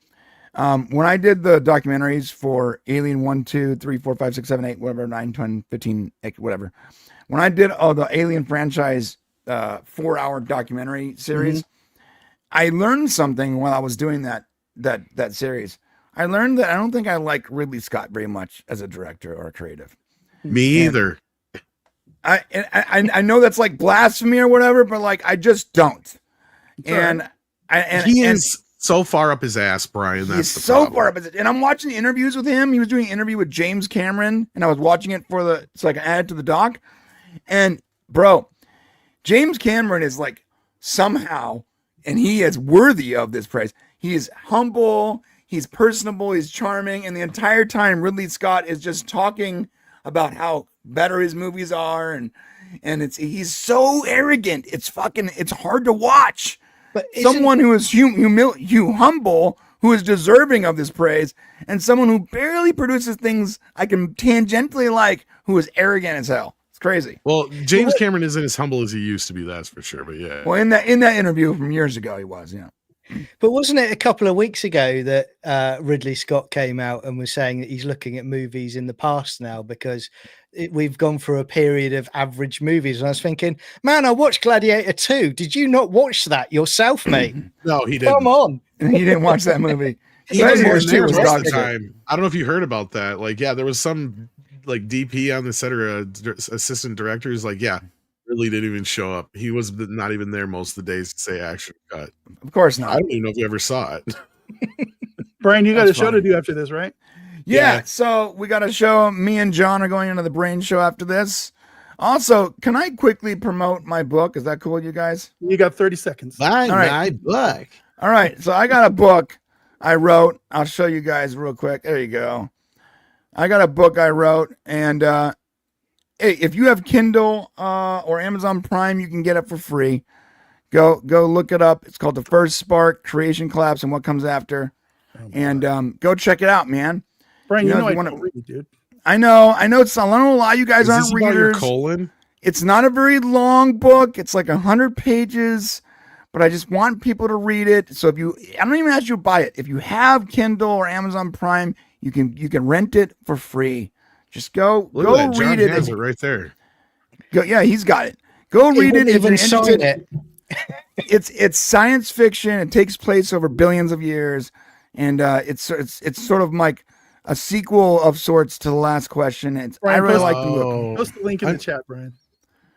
when I did the documentaries for Alien 1, 2, 3, 4, 5, 6, 7, 8, whatever, 9, 10, 15, whatever, when I did the Alien franchise 4-hour documentary series, I learned something while I was doing that series. I learned that I don't think I like Ridley Scott very much as a director or a creative. Me either. I know that's like blasphemy or whatever, but like I just don't. And he is so far up his ass, Brian. That's he's so far up his ass. And I'm watching the interviews with him. He was doing an interview with James Cameron, and I was watching it so I can add it to the doc. And bro, James Cameron is like somehow, and he is worthy of this praise. He is humble, he's personable, he's charming, and the entire time Ridley Scott is just talking about how better his movies are, and he's so arrogant. It's hard to watch. But someone who is humble, who is deserving of this praise, and someone who barely produces things I can tangentially like, who is arrogant as hell. It's crazy. Well, James Cameron isn't as humble as he used to be, that's for sure. But yeah. Well, in that interview from years ago, he was, yeah. But wasn't it a couple of weeks ago that Ridley Scott came out and was saying that he's looking at movies in the past now because we've gone through a period of average movies? And I was thinking, man, I watched Gladiator 2. Did you not watch that yourself, mate? No, he didn't. Come on. He didn't watch that movie. Gladiator 2 was dog time. I don't know if you heard about that. Like, yeah, there was some like DP on the set or assistant director who's like, yeah, really didn't even show up. He was not even there most of the days to say action cut. Of course not. I don't even know if you ever saw it. Brian, you got a show to do after this, right? Yeah. So we got a show. Me and John are going into the Brain Show after this. Also, can I quickly promote my book? Is that cool, you guys? You got 30 seconds. Buy my book. All right. So I got a book I wrote. I'll show you guys real quick. There you go. I got a book I wrote, and hey, if you have Kindle or Amazon Prime, you can get it for free. Go look it up. It's called The First Spark: Creation Collapse and What Comes After. And go check it out, man. Brian, you know I want don't read, dude. I know it's I don't know why you guys aren't readers. Your colon? It's not a very long book. It's like 100 pages, but I just want people to read it. So I don't even ask you to buy it. If you have Kindle or Amazon Prime, you can rent it for free. Just go Look at that. read John it. has it right there. Go, yeah, he's got it. Go He read it wouldn't if you're even sign interested. it. It's science fiction. It takes place over billions of years, and it's sort of like a sequel of sorts to The Last Question. I Brian, really post- like the book. Post the link in the chat, Brian.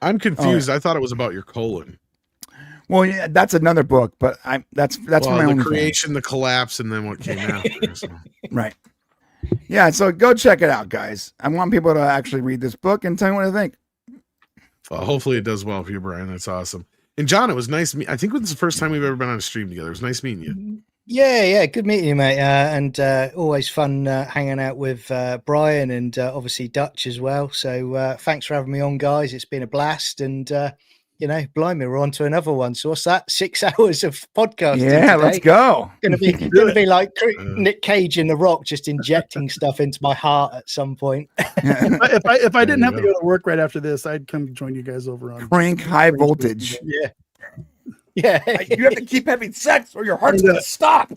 I'm confused. I thought it was about your colon. Well, yeah, that's another book, but that's Well, for my the own creation, the collapse, and then what came after. So. right. Yeah, so go check it out, guys. I want people to actually read this book and tell me what they think. Well, hopefully it does well for you, Brian. That's awesome. And John, it was nice. I think this is the first time we've ever been on a stream together. It was nice meeting you. Yeah, good meeting you, mate. And always fun hanging out with Brian and obviously Dutch as well. So thanks for having me on, guys. It's been a blast. And, blimey, we're on to another one. So what's that? 6 hours of podcasting Yeah, today. let's go. Going to be like Nick Cage in The Rock, just injecting stuff into my heart at some point. If I didn't you have to go. go to work right after this, I'd come join you guys over on Crank high voltage. Yeah. You have to keep having sex or your heart's going to stop.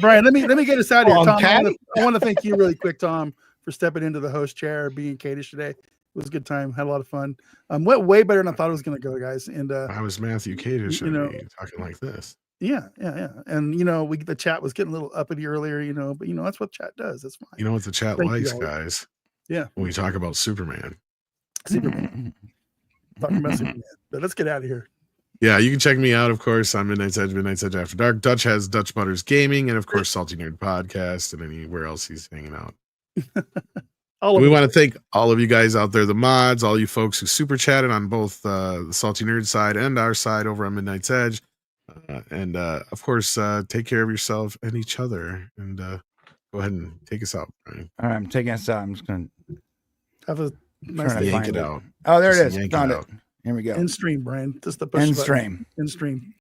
Brian, let me get us out of here. On, Tom, Patty. I want to thank you really quick, Tom, for stepping into the host chair, being Kadish today. It was a good time. Had a lot of fun. Went way better than I thought it was going to go, guys. And I was Matthew Kadish, talking like this. yeah. And the chat was getting a little uppity earlier, but that's what chat does. That's fine. You know what the chat Thank you, likes, all. guys? Yeah. When we talk about Superman. Superman. Talking about Superman. But let's get out of here. Yeah, you can check me out, of course, on Midnight's Edge After Dark. Dutch has Dutch Butters Gaming, and of course, Salty Nerd Podcast, and anywhere else he's hanging out. We want to thank all of you guys out there, the mods, all you folks who super chatted on both the Salty Nerd side and our side over on Midnight's Edge. And of course, take care of yourself and each other. And go ahead and take us out, Brian. All right, I'm taking us out. I'm just going to have a nice trying to day. Yank find it it. out. Oh, there it Just is. yank Found it. out. Here we go. In stream, Brian. Just the push End button. stream. In stream.